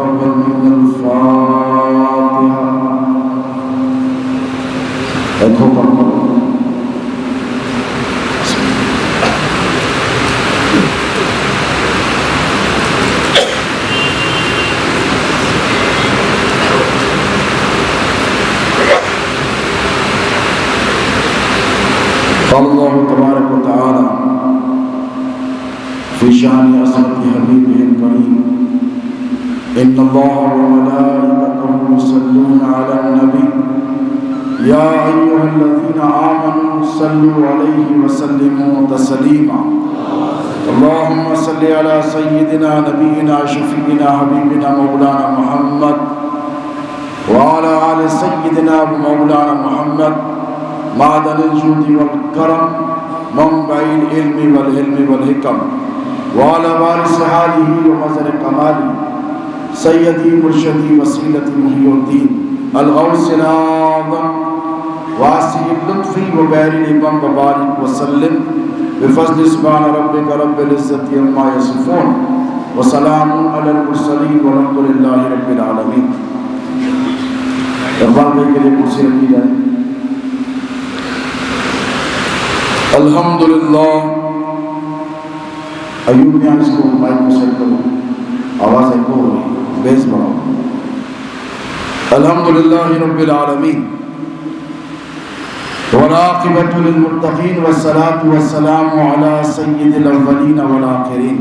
تقبل منا الفاتحة. دیکھو قال الله تبارك وتعالى في شأن عظمة حبيبه الكريم إن الله وملائكته يصلون على النبي يا أيها الذين آمنوا صلوا عليه وسلموا تسليما. اللهم صل على سيدنا نبينا شفيعنا حبيبنا مولانا محمد وعلى آل سيدنا مولانا محمد معدن الجود والكرم منبع العلم والعلم والحكم وعلى وارث حاله ومظهر كماله سيدي مرشدي وسيلتي محي الدين الغوث الأعظم واسع اللطف وبارئ الإمام وبارك وسلم بفضل سبحان ربك رب العزة عما يصفون وسلام على المرسلين والحمد لله رب العالمين. اقبال بھائی کے لیے کرسی رکھی جائے. الحمدللہ. ایوب میں اس کو مائک کو سیٹ کرو, آواز ایکو ہو رہی, بیس بڑھاؤ. الحمدللہ رب العالمین والعاقبۃ للمتقین والصلاۃ والسلام علی سید الاولین والآخرین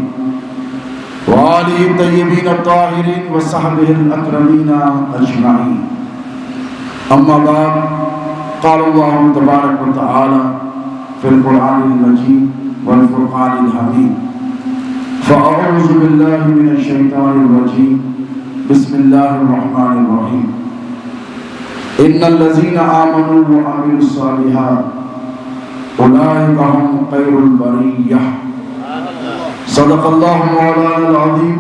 وآلہ الطیبین الطاہرین وصحبہ الاکرمین اجمعین. اما بعد قال اللہ تبارک وتعالی في القرآن المجيد والفرقان الحميد فأعوذ بالله من الشيطان الرجيم بسم الله الرحمن الرحيم إن الذين آمنوا وعملوا الصالحات أولئك هم خير البرية. صدق الله مولانا العظيم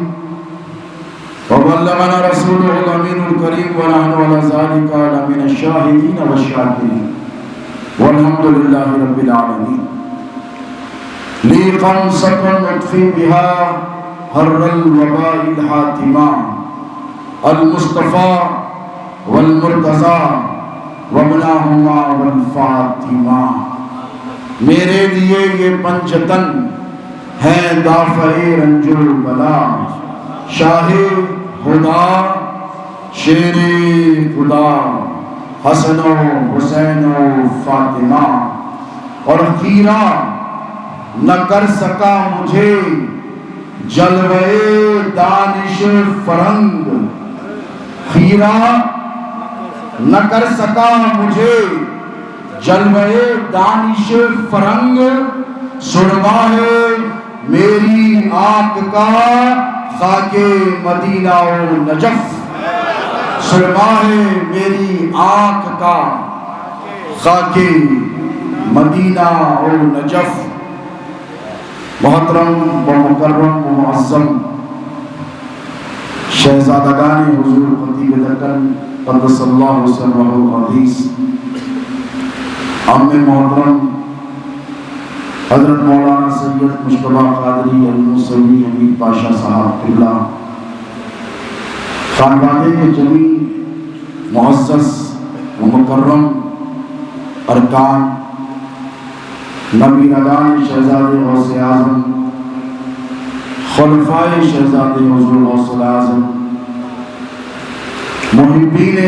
وبلغنا رسوله الأمين الكريم ونحن على ذلك لمن الشاهدين والشاكرين والحمد لله رب العالمين. لي خمسة نطفي بها هر الوباء الحاتمة المصطفى والمرتضى وابناهما والفاطمة. میرے لیے یہ پنجتن ہیں دافع رنج البلا, شاہ خدا شیر خدا حسن و حسین و فاطمہ. اور خیرہ نہ کر سکا مجھے جلوے دانش فرنگ, خیرہ نہ کر سکا مجھے جلوے دانش فرنگ. سرما ہے میری آنکھ کا خاک مدینہ و نجف, سرما ہے میری آنکھ کا خاک مدینہ اور نجف. محترم و مکرم و معظم شہزادگان حضور خطیب دکن قدس اللہ سرہ الحدیث, عام محترم حضرت مولانا سید مجتبیٰ قادری الموسوی حمید پاشا صاحب قبلہ, خانوادے کے جمیع معزز و مکرم ارکان, نبیرگان شہزاد غوث اعظم, خلفائے شہزاد حضور غوث اعظم, محبین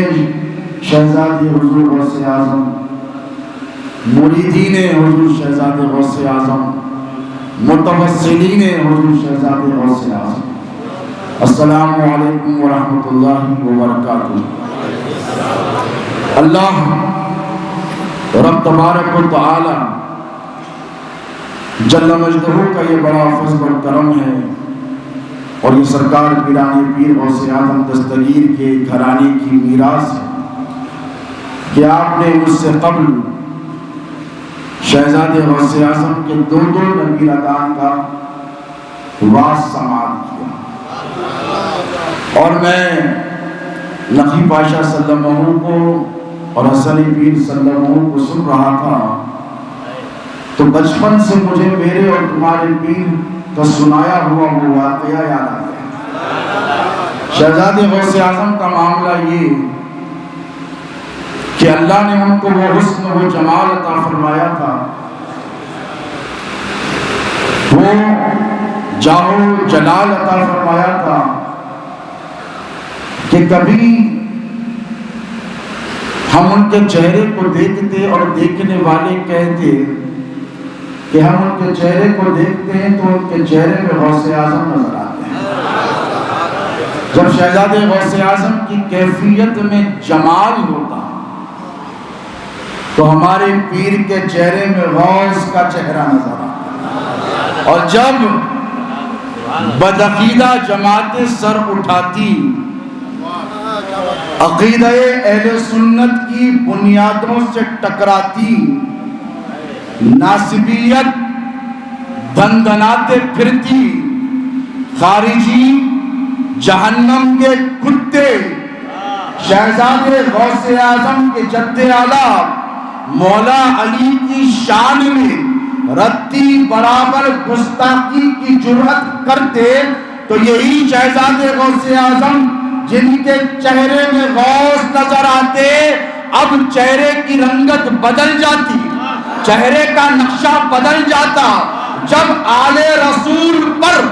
شہزاد حضور غوث اعظم, مریدین حضور شہزاد غوث اعظم, متوسلین حضور شہزاد غوث اعظم. السلام علیکم ورحمۃ اللہ وبرکاتہ. اللہ رب تبارک و تعالی جل مجدہ کا یہ بڑا فضل و کرم ہے, اور یہ سرکار پیرانی پیر غوث اعظم دستگیر کے گھرانے کی میراث ہے کہ آپ نے مجھ سے قبل شہزاد غوث اعظم کے دو نبیرگان کا واس سماعت کیا, اور میں نقی پاشا صلی اللہ علیہ وسلم کو اور حسن پیر صلی اللہ علیہ وسلم کو سن رہا تھا, تو بچپن سے مجھے میرے اور تمہارے پیر کا سنایا ہوا وہ واقعہ یاد آ گیا. شہزادے غوث اعظم کا معاملہ یہ کہ اللہ نے ان کو وہ حسن و جمال عطا فرمایا تھا، وہ جاہ و جلال عطا فرمایا تھا کہ کبھی ہم ان کے چہرے کو دیکھتے اور دیکھنے والے کہتے کہ ہم ان کے چہرے کو دیکھتے ہیں تو ان کے چہرے میں غوث اعظم نظر آتے ہیں۔ جب شہزادے غوث اعظم کی کیفیت میں جمال ہوتا تو ہمارے پیر کے چہرے میں غوث کا چہرہ نظر آتا، اور جب بدعقیدہ جماعتیں سر اٹھاتی، عقیدہ اہل سنت کی بنیادوں سے ٹکراتی، ناسبیت دندناتے پھرتی، خارجی جہنم کے کتے شہزادے غوث اعظم کے جد اعلیٰ مولا علی کی شان میں رتی برابر گستاخی کی جرأت کرتے، تو یہی شہزادے غوث اعظم جن کے چہرے میں غوث نظر آتے، اب چہرے کی رنگت بدل جاتی، چہرے کا نقشہ بدل جاتا۔ جب آل رسول پر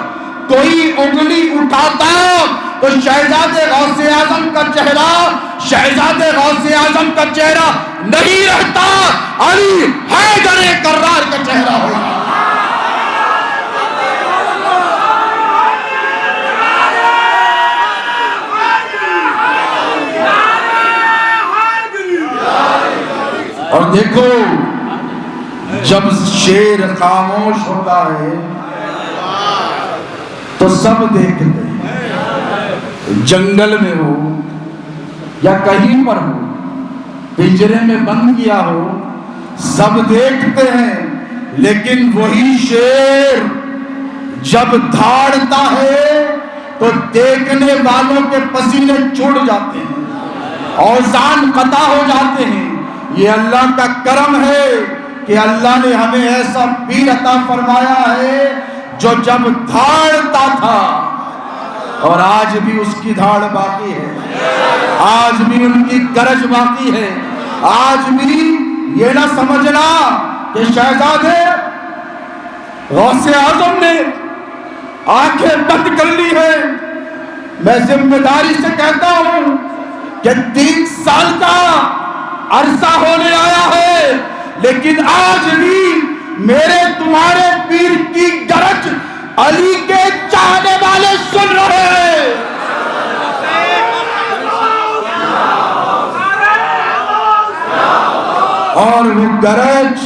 کوئی انگلی اٹھاتا تو شہزادے غوث اعظم کا چہرہ شہزادے غوث اعظم کا چہرہ نہیں رہتا، علی حیدر کرار کا چہرہ ہوتا۔ اور دیکھو، جب شیر خاموش ہوتا ہے تو سب دیکھتے ہیں، جنگل میں ہو یا کہیں پر ہو، پنجرے میں بند کیا ہو، سب دیکھتے ہیں، لیکن وہی شیر جب دھاڑتا ہے تو دیکھنے والوں کے پسینے چھوڑ جاتے ہیں، اوزان قطع ہو جاتے ہیں۔ یہ اللہ کا کرم ہے کہ اللہ نے ہمیں ایسا پیر عطا فرمایا ہے جو جب دھاڑتا تھا، اور آج بھی اس کی دھاڑ باقی ہے، آج بھی ان کی گرج باقی ہے۔ آج بھی یہ نہ سمجھنا کہ شہزادے غوث اعظم نے آنکھیں بند کر لی ہے۔ میں ذمہ داری سے کہتا ہوں کہ 3 سال کا عرصہ ہونے آیا ہے، لیکن آج بھی میرے تمہارے پیر کی گرج علی کے چاہنے والے سن رہے ہیں۔ اور وہ گرج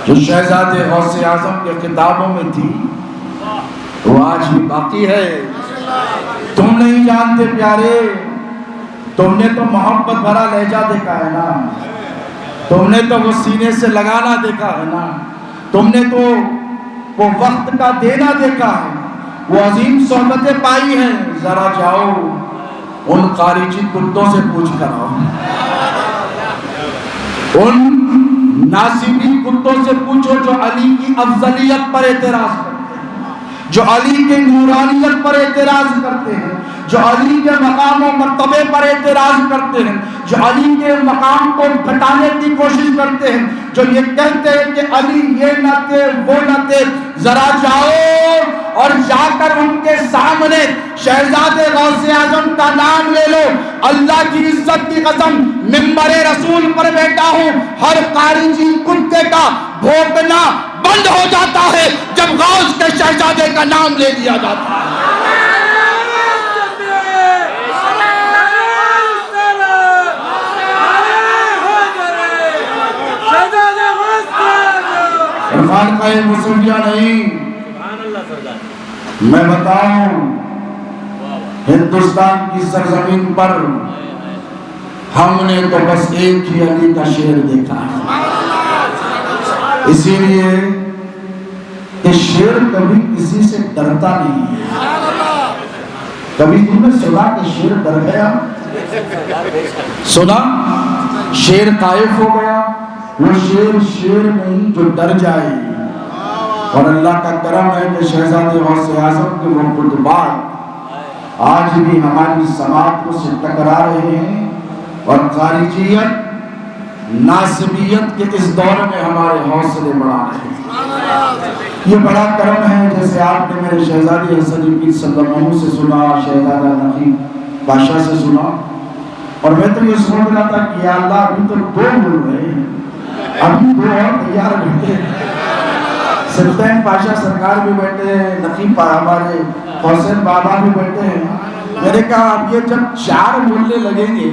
جو شہزادے غوث اعظم کے کتابوں میں تھی وہ آج بھی باقی ہے۔ تم نہیں جانتے پیارے، تم نے تو محبت بھرا لہجہ دیکھا ہے نا، تم نے تو وہ سینے سے لگانا دیکھا ہے نا، تم نے تو وہ وقت کا دینا دیکھا ہے، وہ عظیم صحبتیں پائی ہیں۔ ذرا جاؤ ان خارجی کتوں سے پوچھ کر آؤ، ان ناصبی کتوں سے پوچھو جو علی کی افضلیت پر اعتراض کرتے ہیں، جو علی کی نورانیت پر اعتراض کرتے ہیں، جو علی کے مقام و مرتبے پر اعتراض کرتے ہیں، جو علی کے مقام کو گھٹانے کی کوشش کرتے ہیں، جو یہ کہتے ہیں کہ علی یہ نہ تھے وہ نہ تھے۔ ذرا جاؤ اور جا کر ان کے سامنے شہزادے غوث اعظم کا نام لے لو۔ اللہ کی عزت کی قسم منبر رسول پر بیٹھا ہوں، ہر خارجی کتے کا بھونکنا بند ہو جاتا ہے جب غوث کے شہزادے کا نام لے لیا جاتا ہے۔ خانقاہ مصطفیٰ نہیں، میں بتاؤں ہندوستان کی سرزمین پر ہم نے تو بس ایک ہی علی کا شیر دیکھا ہے، اسی لیے کہ شیر کبھی کسی سے ڈرتا نہیں ہے۔ کبھی تم نے سنا کہ شیر ڈر گیا؟ سنا شیر طائف ہو گیا؟ وہ شیر نہیں جو ڈر جائے۔ اور اللہ کا کرم ہے کہ شہزادے غوث اعظم کے وہ خطبات آج بھی ہماری سماعتوں سے ٹکرا رہے ہیں اور خارجیت ناسبیت کے اس دور میں ہمارے حوصلے بڑھا رہے ہیں۔ یہ بڑا کرم ہے، جیسے آپ نے میرے شہزادی حسن پیر صلی اللہ علیہ وسلم سے سنا، شہزادہ نقیب بادشاہ سے سنا، اور میں تو یہ سوچ رہا تھا کہ یا اللہ ابھی تو 2 مل رہے ہیں، ابھی 2 اور تیار بیٹھے ہیں۔ سلطان پاشا سرکار بھی بیٹھے ہیں، نقیب ہمارے حسین بابا بھی بیٹھے ہیں۔ میں نے کہا اب یہ جب 4 بولنے لگیں گے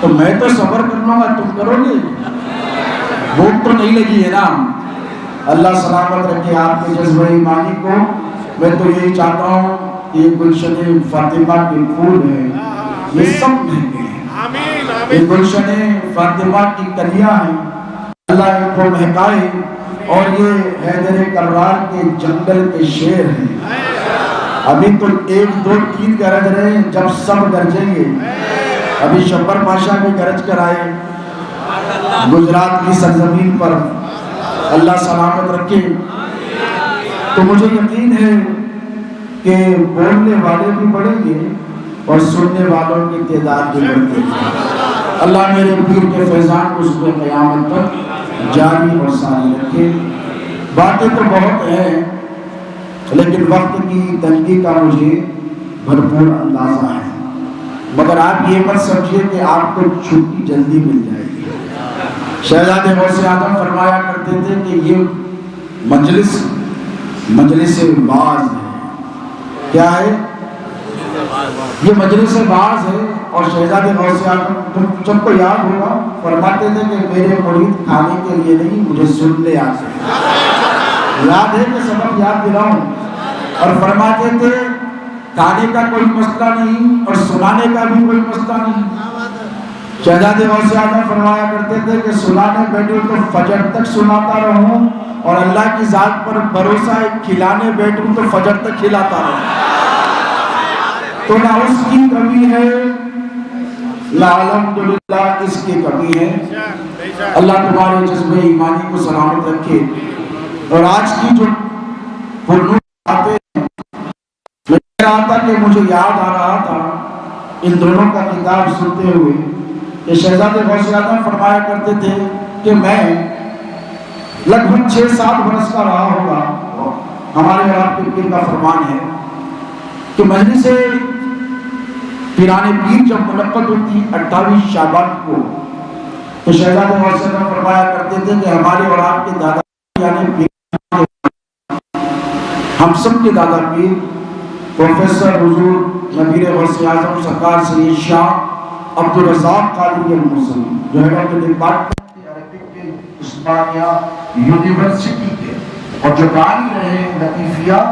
تو میں تو صبر کر لوں گا، تم کرو گے؟ بھوک تو نہیں لگی ہے نا؟ اللہ سلامت رکھے آپ کے جذبہ ایمانی کو۔ میں تو یہی چاہتا ہوں کہ یہ گلشن فاطمہ کے پھول ہیں، یہ سب مہنگے ہیں، یہ گلشن فاطمہ کی کلیاں ہیں، اللہ ان کو مہکائے، اور یہ حیدر کرار کے جنگل کے شیر ہیں۔ ابھی تو 1 2 3 گرج رہے ہیں، جب سب گرجیں گے، ابھی شبر پاشا بھی گرج کر آئے گجرات کی سرزمین پر، اللہ سلامت رکھے۔ تو مجھے یقین ہے کہ بولنے والے بھی بڑھیں گے اور سننے والوں کی تعداد بھی بڑھتی ہے۔ اللہ میرے پیر کے فیضان کو صبح قیامت تک جاری اور ساری رکھے۔ باتیں تو بہت ہیں لیکن وقت کی تنگی کا مجھے بھرپور اندازہ ہے، مگر آپ یہ مت سمجھیے کہ آپ کو چھٹی جلدی مل جائے گی۔ شہزادے غوث اعظم فرمایا کرتے تھے کہ یہ مجلس باز ہے۔ کیا ہے یہ؟ مجلس باز ہے۔ اور شہزادے غوث اعظم سب کو یاد ہوگا، فرماتے تھے کہ میرے مرید کھانے کے لیے نہیں، مجھے سننے آتے ہیں۔ یاد ہے کہ سبق یاد دلاؤں؟ اور فرماتے تھے کھانے کا کوئی مسئلہ نہیں اور سنانے کا بھی کوئی مسئلہ نہیں۔ شہزادے غوث اعظم فرمایا کرتے تھے کہ سنانے بیٹھوں تو فجر تک سناتا رہوں، اور اللہ کی ذات پر بھروسہ ہے کھلانے بیٹھوں تو فجر تک کھلاتا رہوں۔ تو نہ اس کی کمی ہے نہ الحمدللہ اس کی کمی ہے۔ اللہ تمہارے جذبہ ایمانی کو سلامت رکھے۔ اور آج کی جو پرنور باتیں میں کہہ رہا تھا کہ مجھے یاد آ رہا تھا ان دونوں کا کتاب سنتے ہوئے کہ شہزادے غوث اعظم فرمایا کرتے تھے کہ میں لگ بھگ 6-7 برس کا رہا ہوگا، ہمارے اور آپ کے پیر کا فرمان ہے کہ مجلس پیران پیر جب منعقد ہوتی 28 شعبان کو، تو شہزادے غوث اعظم فرمایا کرتے تھے کہ ہمارے اور آپ کے دادا یعنی پیر، ہم سب کے دادا پیر پروفیسر حضور نبیر غوث اعظم سرکار سید شاہ عبدالرزاق قادری المرسلی، جو ہے کہ ڈپارٹمنٹ عربک کے عثمانیہ یونیورسٹی کے، اور جو بانی رہے لطیفیہ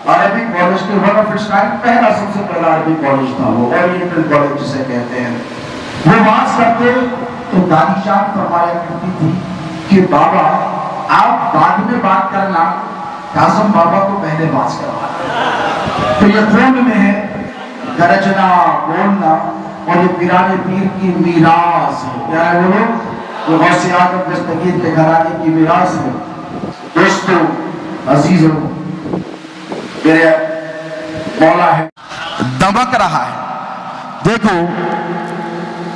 عربک کالج کے، ون آف اٹس ٹائم پہلا سب سے پہلا عربک کالج تھا وہ، اورینٹل کالج جسے کہتے ہیں۔ وہ واز کرتے تو دادی شاہ فرمایا کرتی تھی کہ بابا آپ بعد میں بات کرنا، قاسم بابا کو پہلے باز کروانا۔ تو یہ خون میں ہے گرجنا، بولنا، اور یہ پیران پیر کی میراث ہے۔ کیا ہے وہ لوگ؟ وہ غوث اعظم دستگیر کے گھرانے کی میراث ہے۔ دوستو عزیزو، میرے مولا ہے دمک رہا ہے۔ دیکھو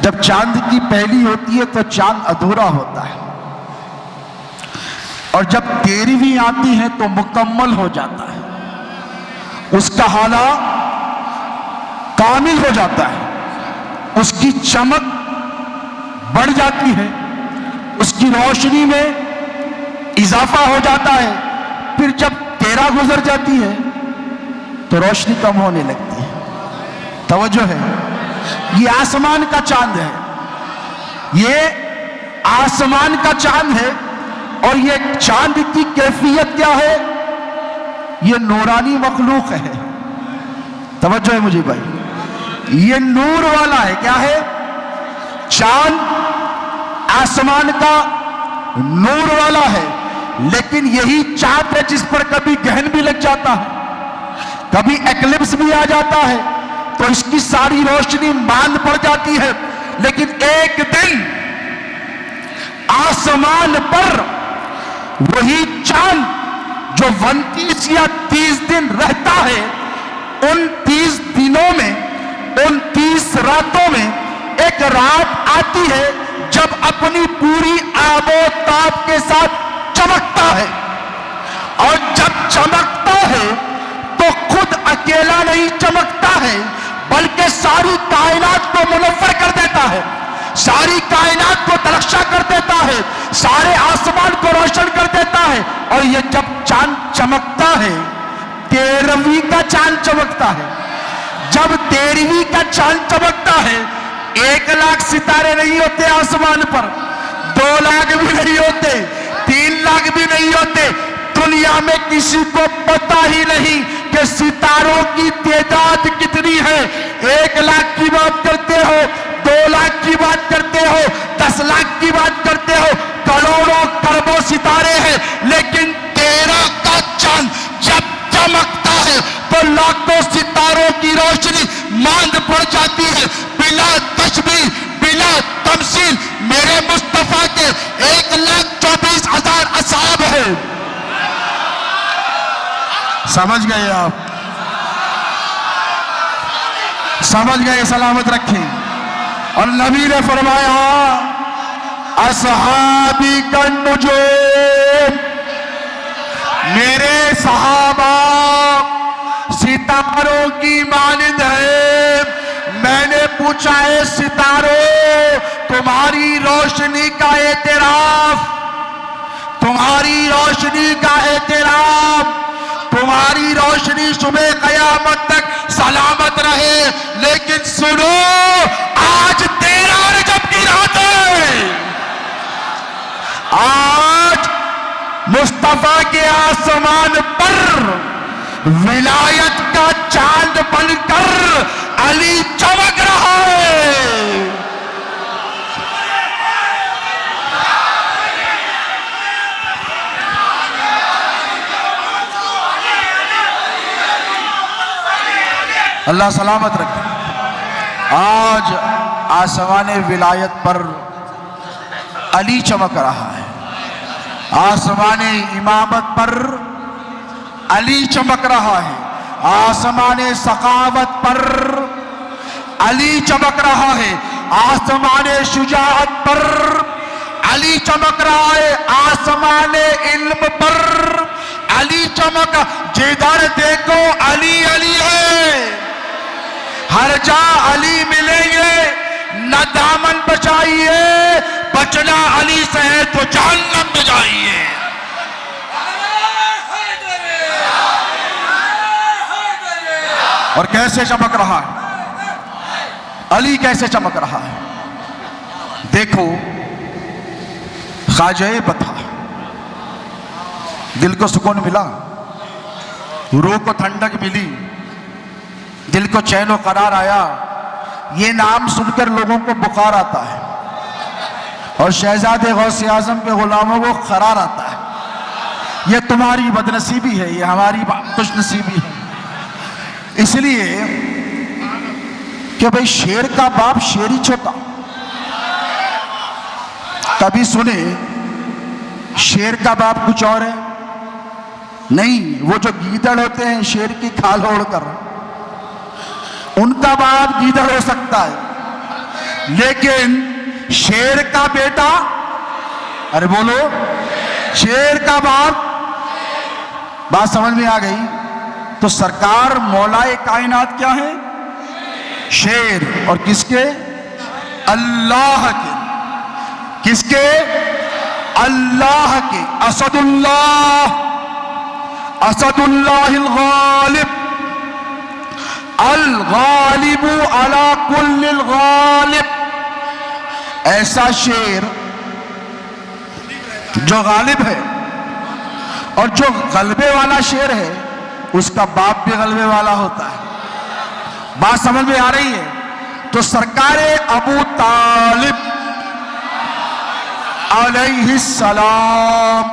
جب چاند کی پہلی ہوتی ہے تو چاند ادھورا ہوتا ہے، اور جب 13ویں آتی ہے تو مکمل ہو جاتا ہے، اس کا حالہ کامل ہو جاتا ہے، اس کی چمک بڑھ جاتی ہے، اس کی روشنی میں اضافہ ہو جاتا ہے۔ پھر جب 13 گزر جاتی ہے تو روشنی کم ہونے لگتی ہے۔ توجہ ہے، یہ آسمان کا چاند ہے، یہ آسمان کا چاند ہے، اور یہ چاند کی کیفیت کیا ہے؟ یہ نورانی مخلوق ہے۔ توجہ ہے مجھے بھائی، یہ نور والا ہے۔ کیا ہے؟ چاند آسمان کا نور والا ہے، لیکن یہی چاند ہے جس پر کبھی گہن بھی لگ جاتا ہے، کبھی ایکلپس بھی آ جاتا ہے، تو اس کی ساری روشنی ماند پڑ جاتی ہے۔ لیکن ایک دن آسمان پر وہی چاند جو 29 یا 30 دن رہتا ہے، 29 دنوں میں 29 راتوں میں ایک رات آتی ہے جب اپنی پوری آب و تاب کے ساتھ چمکتا ہے، اور جب چمکتا ہے تو خود اکیلا نہیں چمکتا ہے بلکہ ساری کائنات کو منور کر دیتا ہے، ساری کائنات کو درخشاں کر دیتا ہے، سارے آسمان کو روشن کر دیتا ہے۔ اور یہ جب چاند چمکتا ہے، 13ویں کا چاند چمکتا ہے، جب 13ویں کا چاند چمکتا ہے، 1,00,000 ستارے نہیں ہوتے آسمان پر، 2,00,000 بھی نہیں ہوتے، 3,00,000 بھی نہیں ہوتے۔ دنیا میں کسی کو پتہ ہی نہیں کہ ستاروں کی تعداد کتنی ہے۔ 1,00,000 کی بات کرتے ہو، 2,00,000 کی بات کرتے ہو، 10,00,000 کی بات کرتے ہو، کروڑوں کروڑوں ستارے ہیں، لیکن 13 کا چاند جب چمکتا ہے تو لاکھوں ستاروں کی روشنی ماند پڑ جاتی ہے، بلا تشبیہ بلا تمثیل۔ میرے مصطفیٰ کے 1,24,000 اصحاب ہیں۔ سمجھ گئے آپ؟ سمجھ گئے؟ سلامت رکھیں۔ اور نبی نے فرمایا اصحابی کالنجوم، میرے صحابہ ستاروں کی مانند ہے۔ میں نے پوچھا ہے ستاروں، تمہاری روشنی کا اعتراف، تمہاری روشنی کا اعتراف، تمہاری روشنی صبح قیامت تک سلامت رہے، لیکن سنو آج 13 رجب کی رات ہے، آج مصطفیٰ کے آسمان پر ولایت کا چاند بن کر علی چمک رہا ہے۔ اللہ سلامت رکھے۔ آج آسمان ولایت پر علی چمک رہا ہے، آسمان امامت پر علی چمک رہا ہے، آسمان سخاوت پر علی چمک رہا ہے، آسمان شجاعت پر علی چمک رہا ہے، آسمان علم پر علی چمک، جدھر دیکھو علی علی ہے، ہر جا علی ملیں گے، نہ دامن بچائیے، بچنا علی سے ہے تو جہنم میں جائیے۔ اور کیسے چمک رہا ہے علی، کیسے چمک رہا ہے؟ دیکھو خواجہ بتا، دل کو سکون ملا، روح کو ٹھنڈک ملی، دل کو چین و قرار آیا۔ یہ نام سن کر لوگوں کو بخار آتا ہے، اور شہزادے غوث اعظم کے غلاموں کو قرار آتا ہے۔ یہ تمہاری بدنصیبی ہے، یہ ہماری خوش نصیبی ہے۔ اس لیے کہ بھئی شیر کا باپ شیر ہی چھوٹا، کبھی سنے شیر کا باپ کچھ اور ہے؟ نہیں، وہ جو گیدڑ ہوتے ہیں شیر کی کھال اوڑھ کر، ان کا باپ گیدڑ ہو سکتا ہے، لیکن شیر کا بیٹا، ارے بولو، شیر کا باپ، بات سمجھ میں آ گئی؟ تو سرکار مولا کائنات کیا ہے؟ شیر، اور کس کے؟ اللہ کے۔ کس کے؟ اللہ کے۔ اسد اللہ، اسد اللہ الغالب، الغالب علی کل الغالب، ایسا شیر جو غالب ہے، اور جو غلبے والا شیر ہے اس کا باپ بھی غلبے والا ہوتا ہے۔ بات سمجھ میں آ رہی ہے؟ تو سرکار ابو طالب علیہ السلام،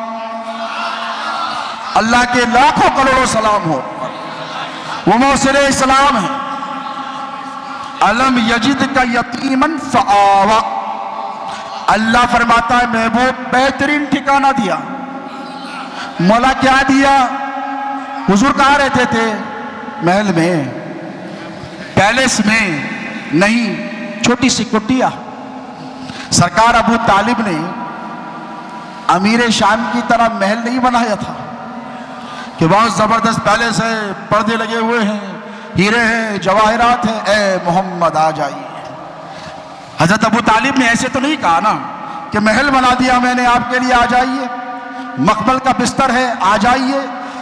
اللہ کے لاکھوں کروڑوں سلام ہو، وہ موصل اسلام ہے۔ الم یجد کا یتیمن فآوا، اللہ فرماتا ہے محبوب بہترین ٹھکانہ دیا۔ مولا کیا دیا؟ حضور کہاں رہتے تھے؟ محل میں۔ پیلیس میں نہیں، چھوٹی سی کٹیا۔ سرکار ابو طالب نے امیر شام کی طرح محل نہیں بنایا تھا کہ بہت زبردست پیلیس ہے، پردے لگے ہوئے ہیں، ہیرے ہیں، جواہرات ہیں، اے محمد آ جائیے۔ حضرت ابو طالب نے ایسے تو نہیں کہا نا کہ محل بنا دیا میں نے آپ کے لیے، آ جائیے، مخمل کا بستر ہے، آ جائیے،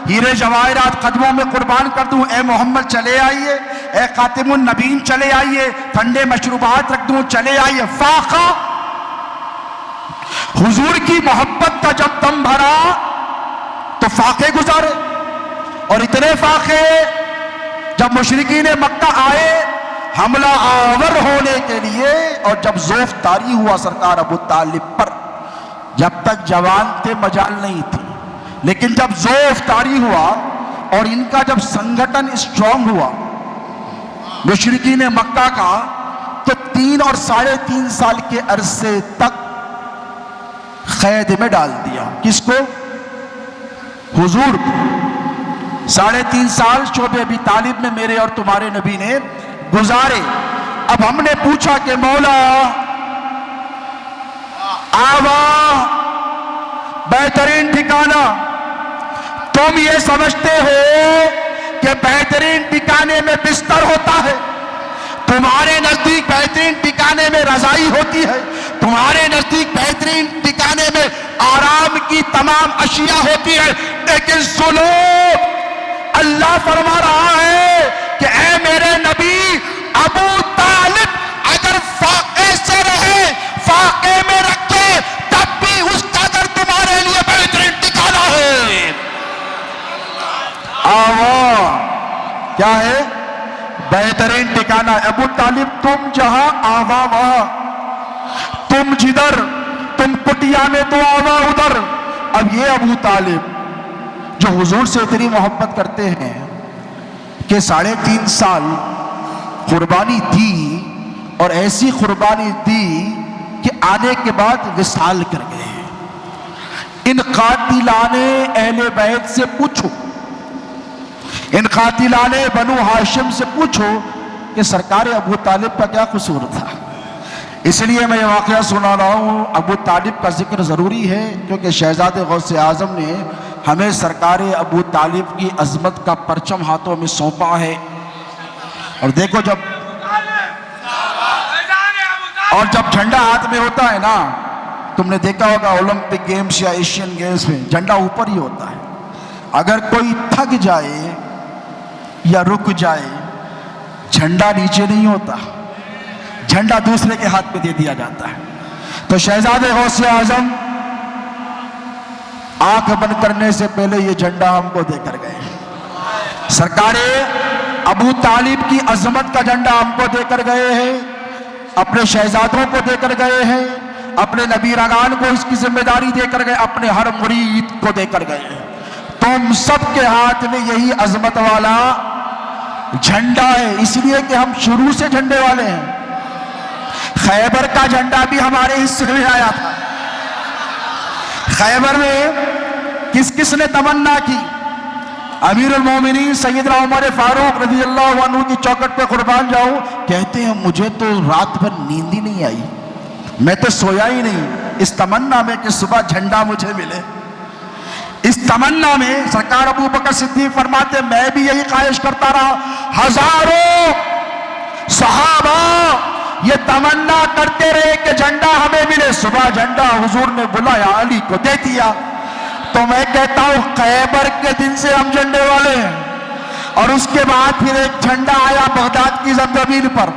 ہیرے جواہرات قدموں میں قربان کر دوں، اے محمد چلے آئیے، اے خاتم النبیین چلے آئیے، ٹھنڈے مشروبات رکھ دوں، چلے آئیے۔ فاقہ حضور کی محبت کا جب دم بھرا تو فاقے گزارے، اور اتنے فاقے جب مشرکین مکہ آئے حملہ آور ہونے کے لیے، اور جب زوف طاری ہوا سرکار ابو طالب پر، جب تک جوان تھے مجال نہیں تھی، لیکن جب زوف طاری ہوا اور ان کا جب سنگھٹن اسٹرانگ ہوا مشرکین مکہ کا، تو 3 اور 3.5 سال کے عرصے تک قید میں ڈال دیا۔ کس کو؟ حضور کو۔ 3.5 سال شعبہ ابی طالب میں میرے اور تمہارے نبی نے گزارے۔ اب ہم نے پوچھا کہ مولا آوا بہترین ٹھکانہ، تم یہ سمجھتے ہو کہ بہترین ٹھکانے میں بستر ہوتا ہے؟ تمہارے نزدیک بہترین ٹھکانے میں رضائی ہوتی ہے، تمہارے نزدیک بہترین ٹھکانے میں آرام کی تمام اشیاء ہوتی ہے، لیکن سنو، اللہ فرما رہا ہے کہ اے میرے نبی ابو طالب اگر فاقے سے رہے، فاقے میں رکھے، تب بھی اس کا در تمہارے لیے بہترین ٹھکانہ ہے۔ آوا کیا ہے؟ بہترین ٹھکانہ۔ ابو طالب تم جہاں آوا وہاں، تم جدھر، تم کٹیا میں تو آوا ادھر۔ اب یہ ابو طالب جو حضور سے اتنی محبت کرتے ہیں کہ 3.5 سال قربانی دی، اور ایسی قربانی دی کہ آنے کے بعد وصال کر گئے۔ ان قاتلان اہل بیت سے پوچھو، ان قاتلان بنو ہاشم سے پوچھو کہ سرکار ابو طالب کا کیا قصور تھا۔ اس لیے میں یہ واقعہ سنا رہا ہوں، ابو طالب کا ذکر ضروری ہے کیونکہ شہزادے غوث اعظم نے ہمیں سرکار ابو طالب کی عظمت کا پرچم ہاتھوں میں سونپا ہے۔ اور دیکھو جب جھنڈا ہاتھ میں ہوتا ہے نا، تم نے دیکھا ہوگا اولمپک گیمز یا ایشین گیمز میں جھنڈا اوپر ہی ہوتا ہے۔ اگر کوئی تھک جائے یا رک جائے، جھنڈا نیچے نہیں ہوتا، جھنڈا دوسرے کے ہاتھ میں دے دیا جاتا ہے۔ تو شہزادے غوث اعظم آنکھ بند کرنے سے پہلے یہ جھنڈا ہم کو دے کر گئے۔ سرکار ابو طالب کی عظمت کا جھنڈا ہم کو دے کر گئے ہیں، اپنے شہزادوں کو دے کر گئے ہیں، اپنے نبی رگان کو اس کی ذمہ داری دے کر گئے، اپنے ہر مرید کو دے کر گئے ہیں۔ تم سب کے ہاتھ میں یہی عظمت والا جھنڈا ہے، اس لیے کہ ہم شروع سے جھنڈے والے ہیں۔ خیبر کا جھنڈا بھی ہمارے حصے میں آیا تھا۔ خیبر میں کس کس نے تمنا کی؟ امیر المومنین سیدنا عمر فاروق رضی اللہ عنہ کی چوکٹ پہ قربان جاؤں، کہتے ہیں مجھے تو رات بھر نیند ہی نہیں آئی، میں تو سویا ہی نہیں اس تمنا میں کہ صبح جھنڈا مجھے ملے۔ اس تمنا میں سرکار ابو بکر صدیق فرماتے میں بھی یہی خواہش کرتا رہا، ہزاروں صحابہ یہ تمنا کرتے رہے کہ جھنڈا ہمیں ملے۔ صبح جھنڈا حضور نے بلایا، علی کو دے دیا۔ تو میں کہتا ہوں خیبر کے دن سے ہم جھنڈے والے ہیں، اور اس کے بعد پھر ایک جھنڈا آیا بغداد کی زمین پر،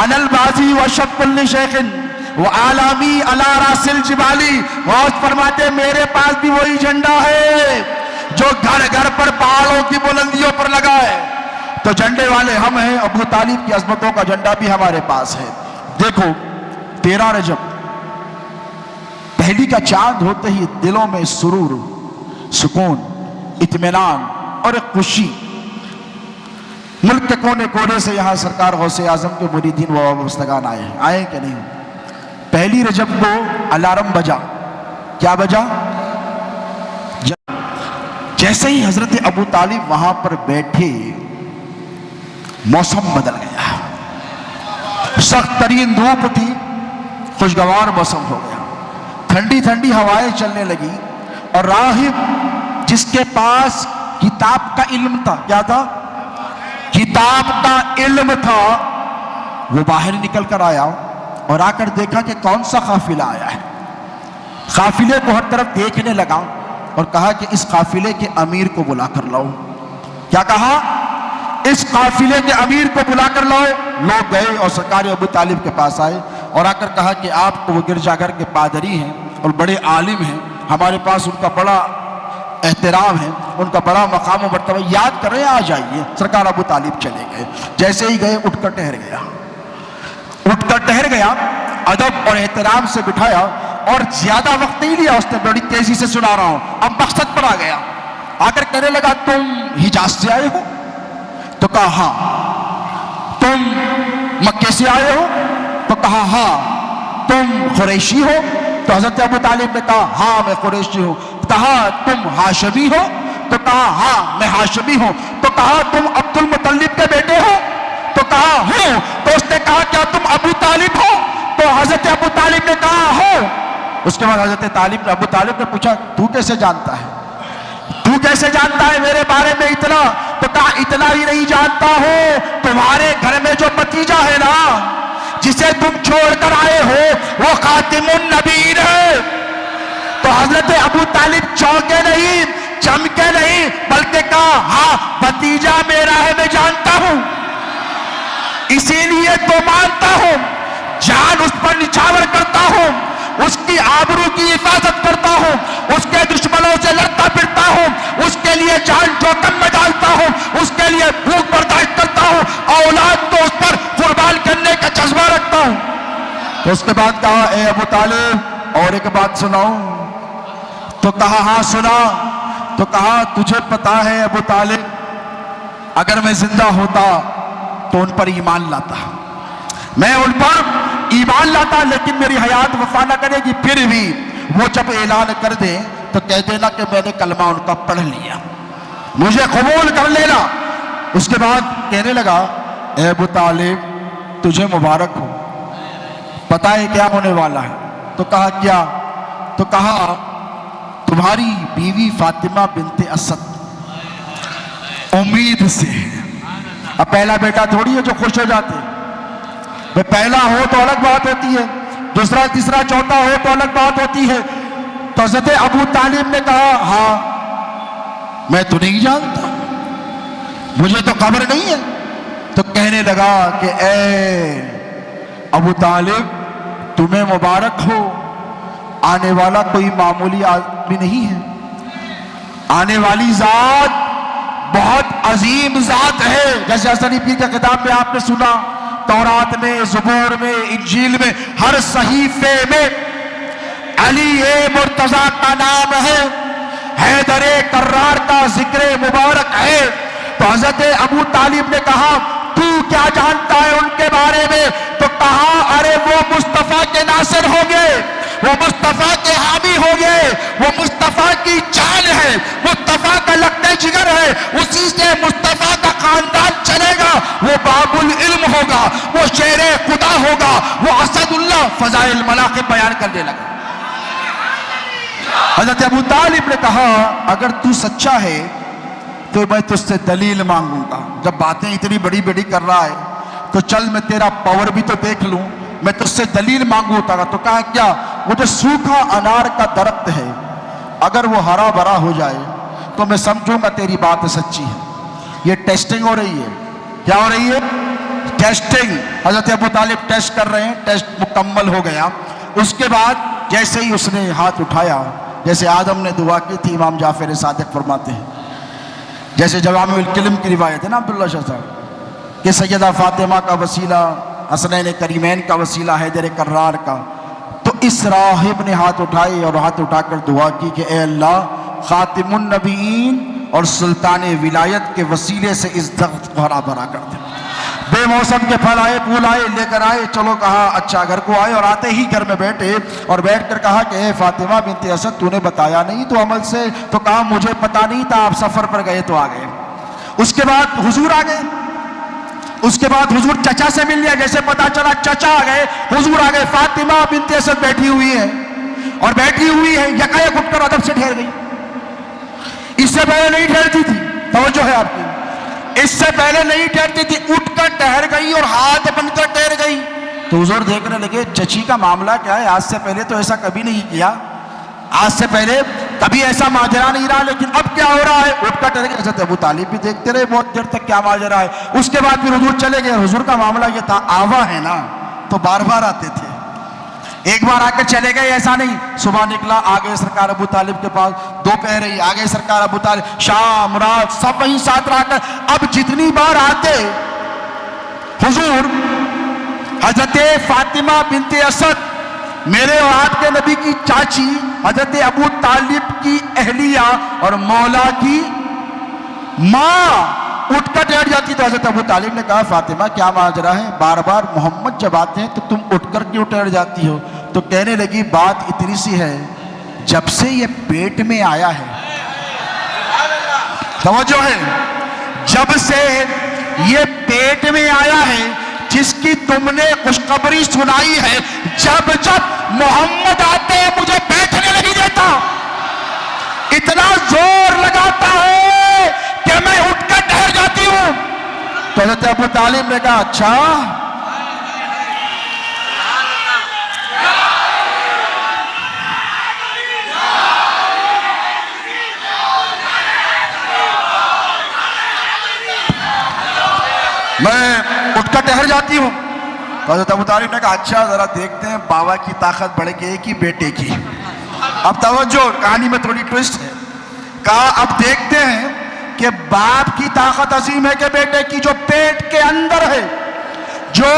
انل بازی و شب کل شیخ وہ عالمی علی راس الجبالی۔ غوث فرماتے میرے پاس بھی وہی جھنڈا ہے جو گھر گھر پر پہاڑوں کی بلندیوں پر لگا ہے۔ تو جھنڈے والے ہم ہیں، ابو طالب کی عظمتوں کا جھنڈا بھی ہمارے پاس ہے۔ دیکھو 13 رجب پہلی کا چاند ہوتے ہی دلوں میں سرور، سکون، اطمینان اور ایک خوشی، ملک کے کونے کونے سے یہاں سرکار غوث اعظم کے مریدین و وابستگان آئے کہ نہیں؟ پہلی رجب کو الارم بجا، کیا بجا؟ جیسے ہی حضرت ابو طالب وہاں پر بیٹھے، موسم بدل گیا، سخت ترین دھوپ تھی، خوشگوار موسم ہو گیا، ٹھنڈی ٹھنڈی ہوائیں چلنے لگی، اور راہب جس کے پاس کتاب کا علم تھا، کیا تھا؟ کتاب کا علم تھا، وہ باہر نکل کر آیا اور آ کر دیکھا کہ کون سا قافلہ آیا ہے۔ قافلے کو ہر طرف دیکھنے لگا اور کہا کہ اس قافلے کے امیر کو بلا کر لاؤ۔ کیا کہا؟ اس قافلے کے امیر کو بلا کر لاؤ۔ لوگ گئے اور سرکار ابو طالب کے پاس آئے اور آ کر کہا کہ آپ کو وہ گرجا گھر کے پادری ہیں اور بڑے عالم ہیں، ہمارے پاس ان کا بڑا احترام ہے، ان کا بڑا مقام و مرتبہ، یاد کر رہے ہیں، آ جائیے۔ سرکار ابو طالب چلے گئے، جیسے ہی گئے اٹھ کر ٹھہر گیا، ادب اور احترام سے بٹھایا اور زیادہ وقت نہیں لیا اس نے، بڑی تیزی سے سنا رہا ہوں، اب مقصد پر آ گیا۔ آ کر کہنے لگا تم حجاز سے آئے ہو؟ تو کہا ہاں۔ تم مکے سے آئے ہو؟ تو کہا ہاں۔ تم قریشی ہو؟ تو حضرت ابو طالب نے کہا ہاں میں قریشی ہوں۔ کہا تم ہاشمی ہو؟ تو کہا ہاں میں ہاشمی ہوں۔ تو کہا تم عبد المطلب کے بیٹے ہو؟ تو کہا ہوں۔ تو اس نے کہا کیا تم ابو طالب ہو؟ تو حضرت ابو طالب نے کہا ہو۔ اس کے بعد حضرت ابو طالب نے پوچھا تو کیسے جانتا ہے؟ تو کیسے جانتا ہے میرے بارے میں اتنا؟ تو کہا اتنا ہی نہیں جانتا ہوں، تمہارے گھر میں جو بتیجا ہے نا جسے تم چھوڑ کر آئے ہو وہ خاتم النبیین ہے۔ تو حضرت ابو طالب چونکے نہیں، چمکے نہیں، بلکہ کہا ہاں بتیجا میرا ہے، میں جانتا ہوں، اسی لیے تو مانتا ہوں، جان اس پر نچھاور کرتا ہوں، اس کی آبرو کی حفاظت کرتا ہوں، اس کے دشمنوں سے لڑتا پھرتا ہوں، اس کے لیے جان جوخم میں ڈالتا ہوں، اس کے لیے بھوک برداشت کرتا ہوں، اولاد کو اس پر قربان کرنے کا جذبہ رکھتا ہوں۔ تو اس کے بعد کہا اے ابو طالب اور ایک بات سناؤں؟ تو کہا ہاں سنا۔ تو کہا تجھے پتا ہے ابو طالب اگر میں زندہ ہوتا تو ان پر ایمان لاتا، میں ان پر ایمان لاتا، لیکن میری حیات وفا نہ کرے گی، پھر بھی وہ جب اعلان کر دیں تو کہہ دینا کہ میں نے کلمہ ان کا پڑھ لیا، مجھے قبول کر لینا۔ اس کے بعد کہنے لگا اے ابو طالب تجھے مبارک ہو، پتہ ہے کیا ہونے والا ہے؟ تو کہا کیا؟ تو کہا تمہاری بیوی فاطمہ بنت اسد امید سے، اب پہلا بیٹا تھوڑی ہے جو خوش ہو جاتے، پہلا ہو تو الگ بات ہوتی ہے، دوسرا تیسرا چوتھا ہو تو الگ بات ہوتی ہے۔ تو حضرت ابو طالب نے کہا ہاں میں تو نہیں جانتا، مجھے تو خبر نہیں ہے۔ تو کہنے لگا کہ اے ابو طالب تمہیں مبارک ہو، آنے والا کوئی معمولی آدمی نہیں ہے، آنے والی ذات بہت عظیم ذات ہے، جیسے حسنی پیر کے خطاب میں آپ نے سنا، تورات میں، زبور میں، انجیل میں، ہر صحیفے میں علی مرتضیٰ کا نام ہے، حیدر کرار کا ذکر مبارک ہے۔ تو حضرت ابو طالب نے کہا تو کیا جانتا ہے ان کے بارے میں؟ تو کہا ارے وہ مصطفیٰ کے ناصر ہو گئے، وہ مصطفیٰ کے حامی ہو گئے، وہ مصطفیٰ کی جان ہے، مصطفیٰ کا لگتے جگر ہے، اسی سے مصطفیٰ کا خاندان چلے گا، وہ باب العلم ہوگا، وہ شیر خدا ہوگا، وہ اسد اللہ، فضائل مناقب بیان کرنے لگا۔ حضرت ابو طالب نے کہا اگر تو سچا ہے تو میں تجھ سے دلیل مانگوں گا، جب باتیں اتنی بڑی بڑی کر رہا ہے تو چل میں تیرا پاور بھی تو دیکھ لوں، میں تجھ سے دلیل مانگوں گا۔ تو کہا کیا؟ وہ جو سوکھا انار کا درخت ہے اگر وہ ہرا بھرا ہو جائے تو میں سمجھوں گا تیری بات سچی ہے۔ یہ ٹیسٹنگ ہو رہی ہے، کیا ہو رہی ہے؟ ٹیسٹنگ۔ حضرت ابو طالب ٹیسٹ کر رہے ہیں، ٹیسٹ مکمل ہو گیا۔ اس کے بعد جیسے ہی اس نے ہاتھ اٹھایا، جیسے آدم نے دعا کی تھی، امام جعفر صادق فرماتے ہیں، جیسے جوامع الکلم کی روایت ہے نا عبداللہ شاہ صاحب کہ سیدہ فاطمہ کا وسیلہ، حسنین کریمین کا وسیلہ حیدر کرار کا، تو اس راہب نے ہاتھ اٹھائے اور ہاتھ اٹھا کر دعا کی کہ اے اللہ خاتم النبیین اور سلطان ولایت کے وسیلے سے اس درخت کو ہرا بھرا کر دے۔ بے موسم کے پھل آئے، پھول آئے، لے کر آئے، چلو کہا اچھا گھر کو آئے، اور آتے ہی گھر میں بیٹھے اور بیٹھ کر کہا کہ اے فاطمہ بنت اسد تو نے بتایا نہیں تو عمل سے؟ تو کہا مجھے پتا نہیں تھا، آپ سفر پر گئے تو آ گئے۔ اس کے بعد حضور آ گئے، اس کے بعد حضور چچا سے مل لیا، جیسے پتا چلا چچا آ گئے، حضور آ گئے، فاطمہ بنت اسد بیٹھی ہوئی ہے، اور بیٹھی ہوئی ہے یکایک اٹھ کر ادب سے ٹھہر گئی. اس سے پہلے نہیں ٹھہرتی تھی، توجہ ہے آپ کی، اس سے پہلے نہیں ٹھہرتی تھی، اٹھ کر ٹھہر گئی اور ہاتھ بن کر ٹھہر گئی. تو حضور دیکھنے لگے چچی کا معاملہ کیا ہے، آج سے پہلے تو ایسا کبھی نہیں کیا، آج سے پہلے کبھی ایسا ماجرا نہیں رہا، لیکن اب کیا ہو رہا ہے، اٹھ کر ٹھہر گئے. حضرت ابو طالب بھی دیکھتے رہے بہت دیر تک کیا ماجرا ہے. اس کے بعد پھر حضور چلے گئے. حضور کا معاملہ یہ تھا، آوا ہے نا تو بار بار آتے تھے، ایک بار آ کر چلے گئے ایسا نہیں. صبح نکلا آگے سرکار ابو طالب کے پاس، دوپہر ہی آگے سرکار ابو طالب، شام رات سب وہیں ساتھ رہ کر. اب جتنی بار آتے حضور، حضرت فاطمہ بنت اسد میرے اور آپ کے نبی کی چاچی، حضرت ابو طالب کی اہلیہ اور مولا کی ماں اٹھ کر ٹھہر جاتی. تو حضرت ابو طالب نے کہا فاطمہ کیا ماجرا ہے، بار بار محمد جب آتے ہیں تو تم اٹھ کر کیوں ٹھہر جاتی ہو؟ تو کہنے لگی بات اتنی سی ہے، جب سے یہ پیٹ میں آیا ہے، توجہ ہے، جب سے یہ پیٹ میں آیا ہے، جس کی تم نے خوشخبری سنائی ہے، جب جب محمد آتے ہیں مجھے بیٹھنے نہیں دیتا، اتنا زور لگاتا ہے کہ میں اٹھ کر ٹھہر جاتی ہوں. تو حضرت ابو طالب نے کہا اچھا، میں اٹھ کر ٹھہر جاتی ہوں. تو حضرت ابو طالب نے کہا اچھا ذرا دیکھتے ہیں بابا کی طاقت بڑھ گئی کہ بیٹے کی. اب توجہ، کہانی میں تھوڑی ٹوسٹ ہے. کہا اب دیکھتے ہیں کہ باپ کی طاقت عظیم ہے کہ بیٹے کی، جو پیٹ کے اندر ہے، جو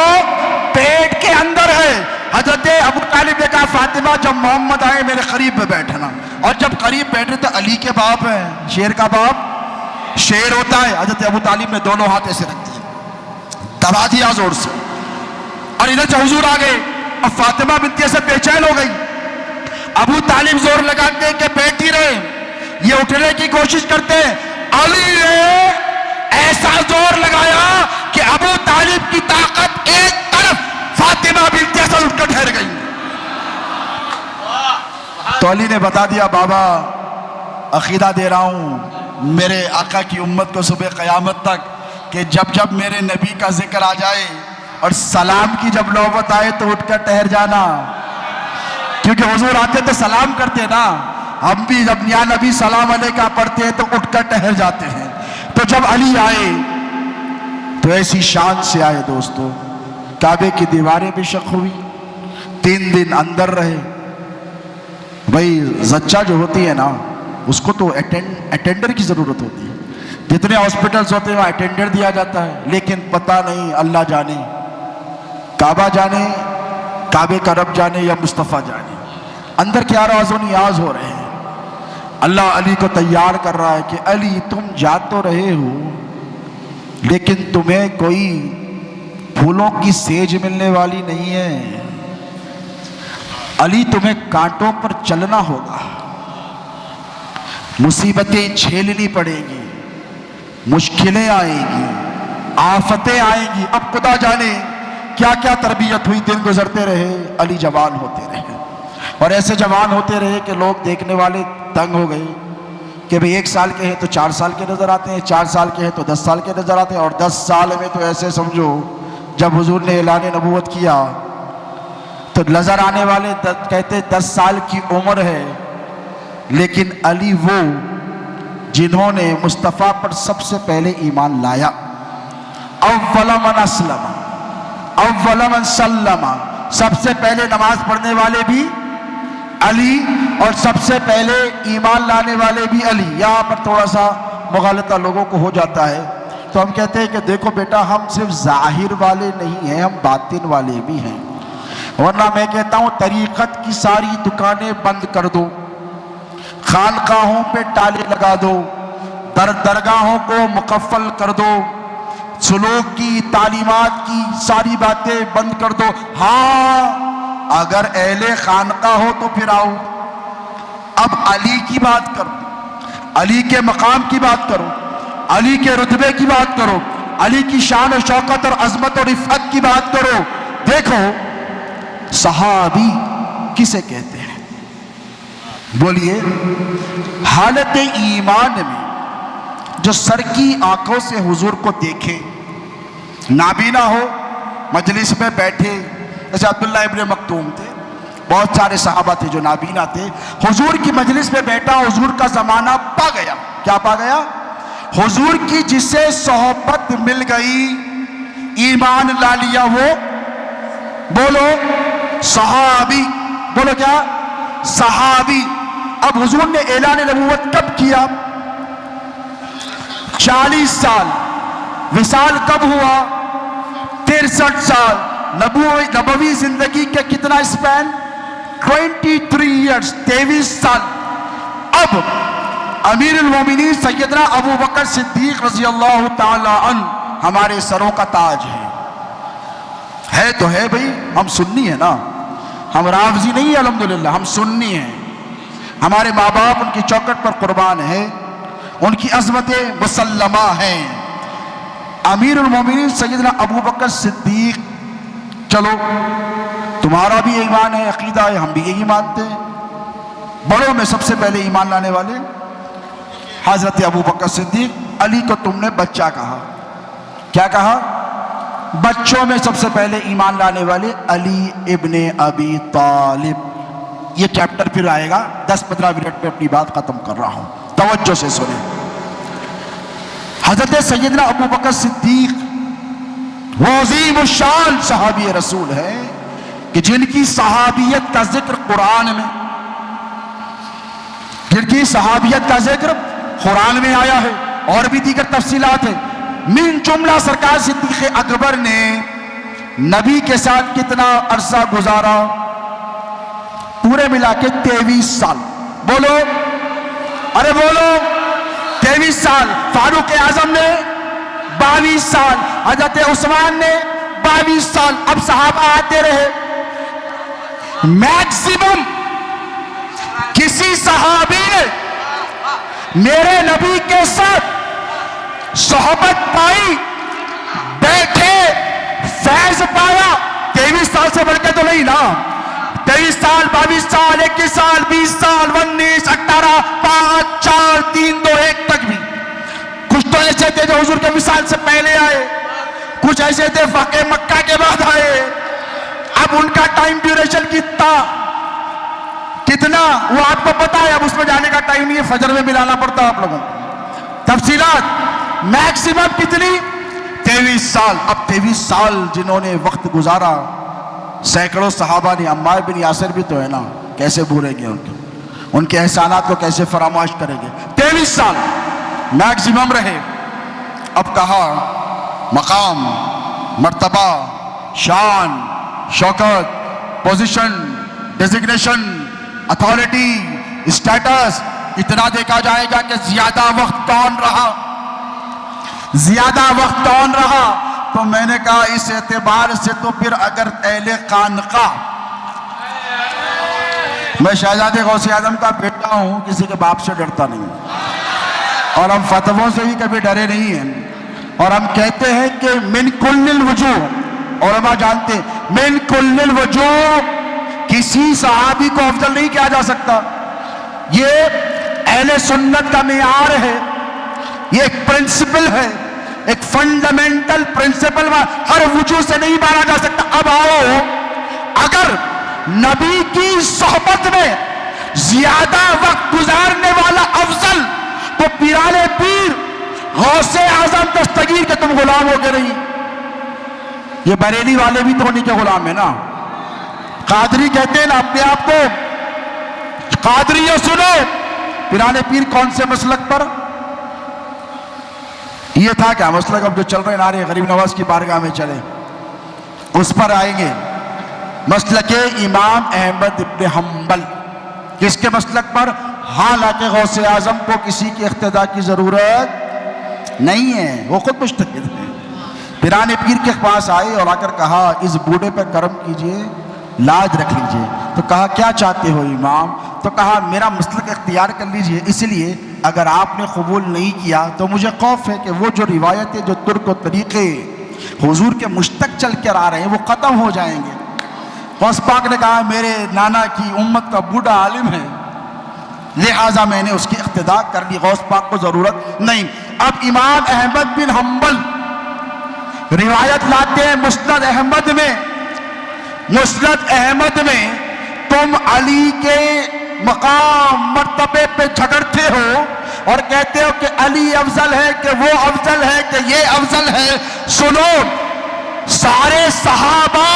پیٹ کے اندر ہے. حضرت ابو طالب نے کہا فاطمہ جب محمد آئے میرے قریب میں بیٹھنا، اور جب قریب بیٹھے تو علی کے باپ ہیں، شیر کا باپ شیر ہوتا ہے. حضرت ابو طالب نے دونوں ہاتھ ایسے رکھ دیے، دبا دیا زور سے، اور ادھر سے حضور آ گئے. اب فاطمہ بنت اسد بے چین ہو گئی. ابو طالب زور لگاتے کہ بیٹھی رہے، یہ اٹھنے کی کوشش کرتے. علی نے ایسا زور لگایا کہ ابو طالب کی طاقت ایک طرف، فاطمہ بنت اسد اٹھ کر ٹھہر گئی. تو علی نے بتا دیا بابا عقیدہ دے رہا ہوں میرے آقا کی امت کو صبح قیامت تک کہ جب جب میرے نبی کا ذکر آ جائے اور سلام کی جب نوبت آئے تو اٹھ کر ٹھہر جانا، کیونکہ حضور آتے تو سلام کرتے نا، ہم بھی جب یا نبی سلام علیکہ پڑھتے ہیں تو اٹھ کر ٹھہر جاتے ہیں. تو جب علی آئے تو ایسی شان سے آئے دوستو، کعبے کی دیواریں بھی شق ہوئی، 3 دن اندر رہے. بھائی زچہ جو ہوتی ہے نا اس کو تو اٹینڈر کی ضرورت ہوتی ہے، جتنے ہاسپٹلز ہوتے ہیں وہاں اٹینڈر دیا جاتا ہے، لیکن پتہ نہیں، اللہ جانے، کعبہ جانے، کعبے کا رب جانے یا مصطفیٰ جانے اندر کیا راز و نیاز ہو رہے ہیں. اللہ علی کو تیار کر رہا ہے کہ علی تم جا تو رہے ہو لیکن تمہیں کوئی پھولوں کی سیج ملنے والی نہیں ہے. علی تمہیں کانٹوں پر چلنا ہوگا، مصیبتیں جھیلنی پڑیں گی، مشکلیں آئیں گی، آفتیں آئیں گی. اب خدا جانے کیا کیا تربیت ہوئی، دن گزرتے رہے، علی جوان ہوتے رہے، اور ایسے جوان ہوتے رہے کہ لوگ دیکھنے والے تنگ ہو گئے کہ بھئی 1 سال کے ہیں تو 4 سال کے نظر آتے ہیں، 4 سال کے ہیں تو 10 سال کے نظر آتے ہیں، اور 10 سال میں تو ایسے سمجھو جب حضور نے اعلان نبوت کیا تو نظر آنے والے کہتے 10 سال کی عمر ہے. لیکن علی وہ جنہوں نے مصطفیٰ پر سب سے پہلے ایمان لایا، اول من اسلم اول من سلم، سب سے پہلے نماز پڑھنے والے بھی علی اور سب سے پہلے ایمان لانے والے بھی علی. یہاں پر تھوڑا سا مغالطہ لوگوں کو ہو جاتا ہے تو ہم کہتے ہیں کہ دیکھو بیٹا ہم صرف ظاہر والے نہیں ہیں، ہم باطن والے بھی ہیں. ورنہ میں کہتا ہوں طریقت کی ساری دکانیں بند کر دو، خانقاہوں پہ تالے لگا دو، درگاہوں کو مقفل کر دو، سلوک کی تعلیمات کی ساری باتیں بند کر دو. ہاں اگر اہل خانقاہ ہو تو پھر آؤ، اب علی کی بات کرو، علی کے مقام کی بات کرو، علی کے رتبے کی بات کرو، علی کی شان و شوکت اور عظمت اور رفعت کی بات کرو. دیکھو صحابی کسے کہتے ہیں؟ بولیے. حالت ایمان میں جو سر کی آنکھوں سے حضور کو دیکھے، نابینا ہو، مجلس میں بیٹھے، جیسے عبداللہ ابن مکتوم تھے، بہت سارے صحابہ تھے جو نابینا تھے. حضور کی مجلس میں بیٹھا، حضور کا زمانہ پا گیا. کیا پا گیا؟ حضور کی جس سے صحبت مل گئی، ایمان لا لیا، وہ بولو صحابی. بولو کیا؟ صحابی. اب حضور نے اعلان نبوت کب کیا؟ 40 سال. وصال کب ہوا؟ 63 سال. نبوی زندگی کے کتنا اسپین؟ 23 ایئرز، 23 سال. اب امیر المومنین سیدنا ابو بکر صدیق رضی اللہ تعالی عنہ ہمارے سروں کا تاج ہے تو ہے بھئی. ہم سنی ہیں نا، ہم رافضی نہیں ہیں الحمدللہ، ہم سنی ہیں. ہمارے ماں باپ ان کی چوکٹ پر قربان ہیں، ان کی عظمتیں مسلمہ ہیں. امیر المومنین سیدنا ابو بکر صدیق، چلو تمہارا بھی ایمان ہے، عقیدہ ہے، ہم بھی یہی مانتے ہیں. بڑوں میں سب سے پہلے ایمان لانے والے حضرت ابو بکر صدیق. علی کو تم نے بچہ کہا، کیا کہا؟ بچوں میں سب سے پہلے ایمان لانے والے علی ابن ابی طالب. یہ چیپٹر پھر آئے گا، 10-15 منٹ میں اپنی بات ختم کر رہا ہوں، توجہ سے سنیں. حضرت سیدنا ابو بکر صدیق وہ عظیم الشان صحابی رسول ہے کہ جن کی صحابیت کا ذکر قرآن میں، جن کی صحابیت کا ذکر قرآن میں آیا ہے، اور بھی دیگر تفصیلات ہیں. من جملہ سرکار صدیق اکبر نے نبی کے ساتھ کتنا عرصہ گزارا؟ پورے ملا کے 23 سال. بولو، ارے بولو، 23 سال. فاروق اعظم نے 22 سال، حضرت عثمان نے 22 سال. اب صحابہ آتے رہے. میکسیمم کسی صحابی نے میرے نبی کے ساتھ صحبت پائی، بیٹھے، فیض پایا، 23 سال سے بڑھ کے تو نہیں نا. 23 سال، 22 سال، 21 سال، 20 سال، 19، 18، 5، 4، 3، 2، 1 تک بھی. کچھ تو ایسے تھے جو حضور کے وصال سے پہلے آئے، کچھ ایسے تھے فتح مکہ کے بعد آئے. اب ان کا ٹائم ڈیوریشن کتنا وہ آپ کو پتا ہے. اب اس میں جانے کا ٹائم نہیں ہے، فجر میں ملانا پڑتا ہے آپ لوگوں کو. تفصیلات میکسیمم کتنی؟ 23 سال. اب 23 سال جنہوں نے وقت گزارا، سینکڑوں صحابہ نے. عمار بن یاسر بھی تو ہے نا، کیسے بھولیں گے ان کے احسانات کو، کیسے فراموش کریں گے؟ 23 سال میکسیمم رہے. اب کہا مقام، مرتبہ، شان، شوکت، پوزیشن، ڈیزگنیشن، اتھارٹی، اسٹیٹس، اتنا دیکھا جائے گا کہ زیادہ وقت کون رہا، زیادہ وقت کون رہا. تو میں نے کہا اس اعتبار سے تو پھر اگر اہل خانقاہ، میں شہزادے غوث اعظم کا بیٹا ہوں، کسی کے باپ سے ڈرتا نہیں، اور ہم فتووں سے بھی کبھی ڈرے نہیں ہیں. اور ہم کہتے ہیں کہ من کل الوجوہ، علماء جانتے ہیں من کل الوجوہ کسی صحابی کو افضل نہیں کیا جا سکتا. یہ اہل سنت کا معیار ہے، یہ ایک پرنسپل ہے، ایک فنڈامنٹل پرنسپل، ہر وجوہ سے نہیں مانا جا سکتا. اب آؤ، اگر نبی کی صحبت میں زیادہ وقت گزارنے والا افضل، تو پیران پیر غوث اعظم دستگیر کے تم غلام ہو کے نہیں. یہ بریلی والے بھی تو انہی کے غلام ہیں نا. قادری کہتے ہیں نا اپنے آپ کو، قادریوں سنو. پیران پیر کون سے مسلک پر؟ یہ تھا کیا مسلک؟ اب جو چل رہے نعرے غریب نواز کی بارگاہ میں چلے، اس پر آئیں گے. مسلک امام احمد ابن حنبل. کس کے مسلک پر؟ حالانکہ غوث اعظم کو کسی کی اقتداء کی ضرورت نہیں ہے، وہ خود مجتہد ہے. پیران پیر کے پاس آئے اور آ کر کہا اس بوڑھے پہ کرم کیجئے، لاج رکھ لیجئے. تو کہا کیا چاہتے ہو امام؟ تو کہا میرا مسلک اختیار کر لیجئے، اس لیے اگر آپ نے قبول نہیں کیا تو مجھے خوف ہے کہ وہ جو روایتیں جو ترک و طریقے حضور کے مشتق چل کر آ رہے ہیں وہ ختم ہو جائیں گے۔ غوث پاک نے کہا میرے نانا کی امت کا بوڑھا عالم ہے، لہٰذا میں نے اس کی اقتداء کر لی، غوث پاک کو ضرورت نہیں۔ اب امام احمد بن حنبل روایت لاتے ہیں مسند احمد میں، مسند احمد میں تم علی کے مقام مرتبے پہ جھگڑتے ہو اور کہتے ہو کہ علی افضل ہے، کہ وہ افضل ہے، کہ یہ افضل ہے۔ سنو، سارے صحابہ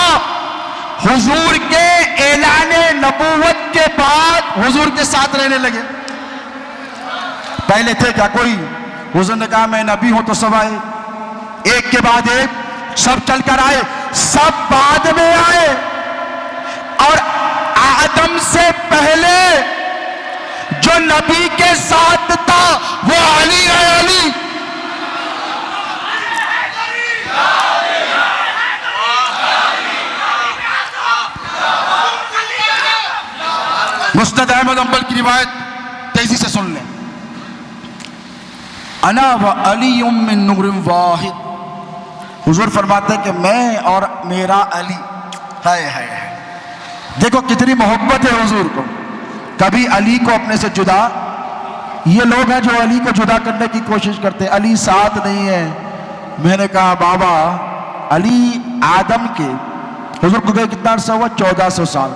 حضور کے اعلان نبوت کے بعد حضور کے ساتھ رہنے لگے۔ پہلے تھے کیا کوئی؟ حضور نے کہا میں نبی ہوں تو سب آئے، ایک کے بعد ایک سب چل کر آئے، سب بعد میں آئے، اور آدم سے پہلے جو نبی کے ساتھ تھا وہ علی ہے، علی۔ مسند احمد حنبل کی روایت تیزی سے سن لیں۔ انا و علی من نور واحد، حضور فرماتے ہیں کہ میں اور میرا علی، ہائے ہائے ہائے، دیکھو کتنی محبت ہے حضور کو، کبھی علی کو اپنے سے جدا۔ یہ لوگ ہیں جو علی کو جدا کرنے کی کوشش کرتے ہیں، علی ساتھ نہیں ہے۔ میں نے کہا بابا علی آدم کے، حضور کو گئے کتنا عرصہ ہوا؟ 1400 سال۔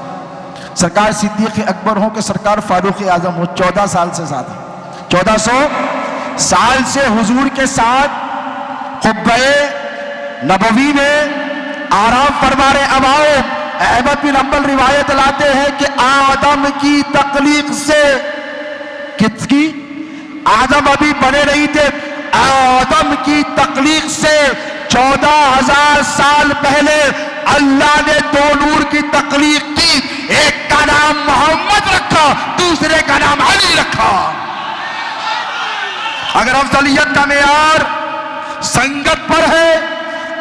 سرکار صدیق اکبر ہوں کہ سرکار فاروق اعظم ہو، 14 سال سے زیادہ، 1400 سال سے حضور کے ساتھ قبہ نبوی میں آرام فرما رہے۔ اب آؤ، احمد بن حنبل روایت لاتے ہیں کہ آدم کی تخلیق سے، کس کی؟ آدم ابھی بنے نہیں تھے، آدم کی تخلیق سے 14,000 سال پہلے اللہ نے دو نور کی تخلیق کی، ایک کا نام محمد رکھا، دوسرے کا نام علی رکھا۔ اگر افضلیت کا معیار سنگت پر ہے،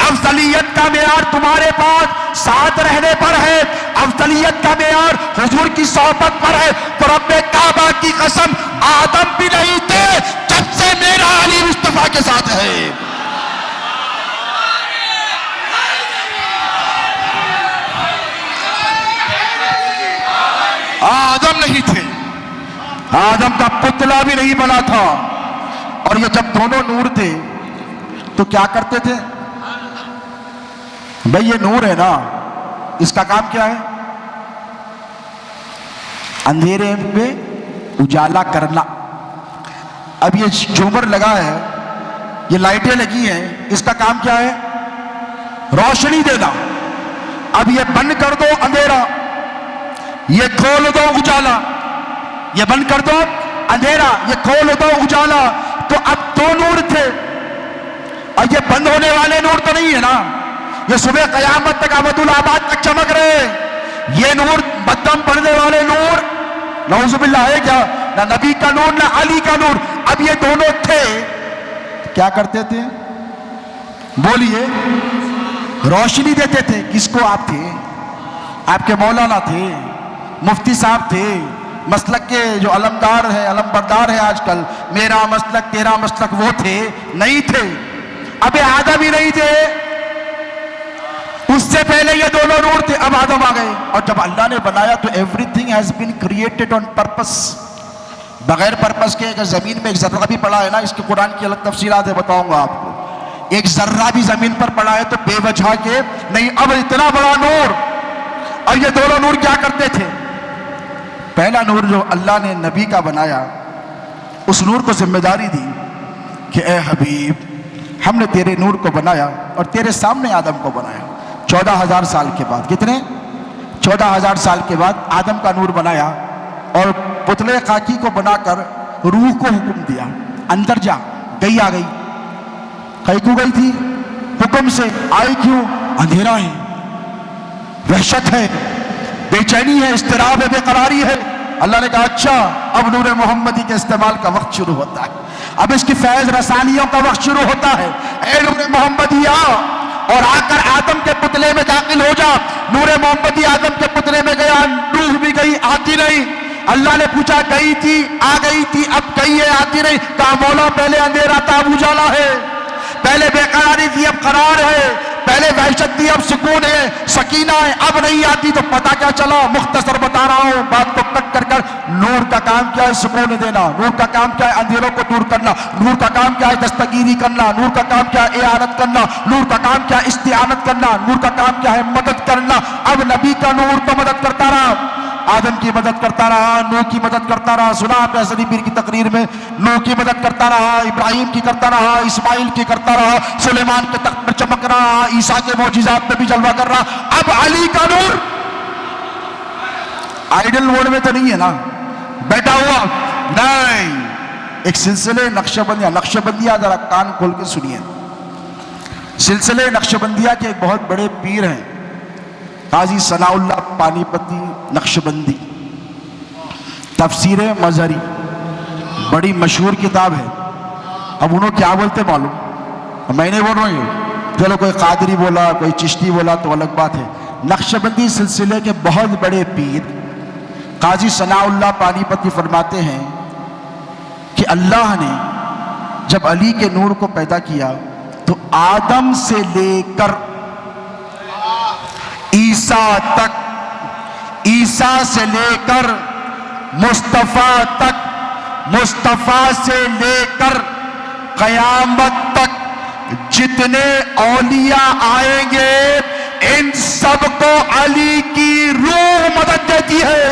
افضلیت کا معیار تمہارے پاس ساتھ رہنے پر ہے، افضلیت کا معیار حضور کی صحبت پر ہے، تو رب کعبہ کی قسم آدم بھی نہیں تھے جب سے میرا علی مصطفیٰ کے ساتھ ہے۔ آدم نہیں تھے، آدم کا پتلا بھی نہیں بنا تھا۔ اور یہ جب دونوں نور تھے تو کیا کرتے تھے؟ بھئی یہ نور ہے نا، اس کا کام کیا ہے؟ اندھیرے میں اجالا کرنا۔ اب یہ جھومر لگا ہے، یہ لائٹیں لگی ہیں، اس کا کام کیا ہے؟ روشنی دینا۔ اب یہ بند کر دو اندھیرا، یہ کھول دو اجالا، یہ بند کر دو اندھیرا، یہ کھول دو اجالا۔ تو اب دو نور تھے، اور یہ بند ہونے والے نور تو نہیں ہے نا، یہ صبح قیامت تک ابد الآباد تک چمک رہے۔ یہ نور بدم پڑھنے والے نور نعوذ باللہ ہے کیا؟ نہ نبی کا نور نہ علی کا نور۔ اب یہ دونوں تھے، کیا کرتے تھے؟ بولیے، روشنی دیتے تھے۔ کس کو؟ آپ تھے، آپ کے مولانا تھے، مفتی صاحب تھے، مسلک کے جو علمدار ہے، علم بردار ہے آج کل، میرا مسلک تیرا مسلک، وہ تھے نہیں تھے۔ اب آدم ہی نہیں تھے، اس سے پہلے یہ دونوں نور تھے، اب آدم آ گئے۔ اور جب اللہ نے بنایا تو every thing has been created on purpose, بغیر پرپس کے۔ اگر زمین میں ایک ذرہ بھی پڑا ہے نا، اس کے قرآن کی الگ تفصیلات ہے، بتاؤں گا آپ کو، ایک ذرہ بھی زمین پر پڑا ہے تو بے وجہ کے نہیں۔ اب اتنا بڑا نور، اور یہ دونوں نور کیا کرتے تھے؟ پہلا نور جو اللہ نے نبی کا بنایا، اس نور کو ذمہ داری دی کہ اے حبیب، ہم نے تیرے نور کو بنایا اور تیرے سامنے آدم کو بنایا۔ 14,000 سال کے بعد، کتنے؟ 14,000 سال کے بعد آدم کا نور بنایا، اور پتلے خاکی کو بنا کر روح کو حکم دیا اندر جا۔ گئی آ گئی، کہیں کو گئی تھی؟ حکم سے آئی کیوں؟ اندھیرا ہے، وحشت ہے، بے چینی ہے، اضطراب ہے، بے قراری ہے۔ اللہ نے کہا اچھا، اب نور محمدی کے استعمال کا وقت شروع ہوتا ہے، اب اس کی فیض رسانیوں کا وقت شروع ہوتا ہے۔ اے نور محمدی آ، اور آ کر آدم کے پتلے میں داخل ہو جا۔ نور محمدی آدم کے پتلے میں گیا، روح بھی گئی، آتی نہیں۔ اللہ نے پوچھا گئی تھی آ گئی تھی اب گئی ہے آتی نہیں؟ کہا مولا پہلے اندھیرا تھا اب اجالا ہے، پہلے بے قراری تھی اب قرار ہے، پہلے وحشت تھی اب سکون ہے، سکینہ ہے، اب نہیں آتی تو پتہ کیا چلا؟ مختصر بتا رہا ہوں بات کو کٹ کر کر۔ نور کا کام کیا ہے؟ سکون دینا۔ نور کا کام کیا ہے؟ اندھیروں کو دور کرنا۔ نور کا کام کیا ہے؟ دستگیری کرنا۔ نور کا کام کیا ہے؟ اعانت کرنا۔ نور کا کام کیا ہے؟ استعانت کرنا۔ نور کا کام کیا ہے؟ مدد کرنا۔ اب نبی کا نور تو مدد کرتا رہا، آدم کی مدد کرتا رہا، نوح کی مدد کرتا رہا، سنا آپ نے حسنی پیر کی تقریر میں، نوح کی مدد کرتا رہا، ابراہیم کی کرتا رہا، اسماعیل کی کرتا رہا، سلیمان کے تخت پر چمک رہا، عیسیٰ کے معجزات میں بھی جلوہ کر رہا۔ اب علی کا نور آئیڈل موڈ میں تو نہیں ہے نا بیٹھا ہوا؟ نہیں، ایک سلسلے نقشبندیہ ذرا کان کھول کے سنیے۔ سلسلے نقشبندیہ کے ایک بہت بڑے پیر ہیں قاضی ثناء اللہ پانی پتی نقشبندی، تفسیر مظہری بڑی مشہور کتاب ہے۔ اب انہوں کیا بولتے معلوم؟ میں نہیں بول رہا ہوں، چلو کوئی قادری بولا کوئی چشتی بولا تو الگ بات ہے۔ نقشبندی سلسلے کے بہت بڑے پیر قاضی ثناء اللہ پانی پتی فرماتے ہیں کہ اللہ نے جب علی کے نور کو پیدا کیا تو آدم سے لے کر عیسیٰ تک، عیسیٰ سے لے کر مصطفیٰ تک، مصطفیٰ سے لے کر قیامت تک جتنے اولیاء آئیں گے ان سب کو علی کی روح مدد دیتی ہے۔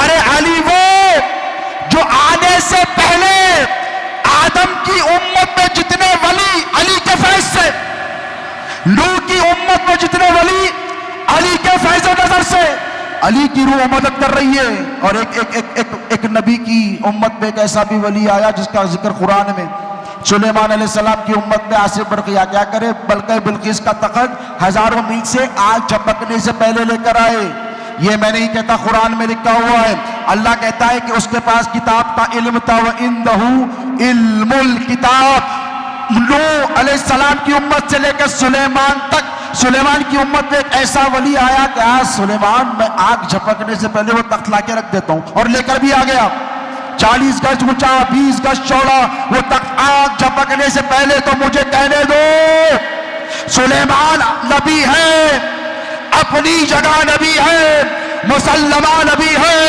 ارے علی وہ جو آنے سے پہلے آدم کی امت میں جتنے ولی علی کے فیض سے، نوح کی امت میں جتنے ولی علی کے فیض نظر سے، علی کی روح مدد کر رہی ہے۔ اور ایک نبی کی امت میں ایک ایسا بھی ولی آیا جس کا ذکر قرآن میں، سلیمان علیہ السلام کی امت میں آصف برقیہ کیا کرے، بلکہ بلقیس کا تخت ہزاروں میل سے آگ جھپکنے سے پہلے لے کر آئے۔ یہ میں نہیں کہتا، قرآن میں لکھا ہوا ہے۔ اللہ کہتا ہے کہ اس کے پاس کتاب کا علم تھا، وَإِنَّهُ عِلْمُ الْكِتَابِ۔ نوح علیہ السلام کی امت سے لے کر سلیمان تک، سلیمان کی امت میں ایک ایسا ولی آیا کہ آج سلیمان میں آگ جھپکنے سے پہلے وہ تخت لا کے رکھ دیتا ہوں، اور لے کر بھی آ گیا۔ 40 گز اونچا 20 گز چوڑا وہ تخت آگ جھپکنے سے پہلے تو مجھے کہنے دو۔ سلیمان نبی ہے، اپنی جگہ نبی ہے، مسلمہ نبی ہے،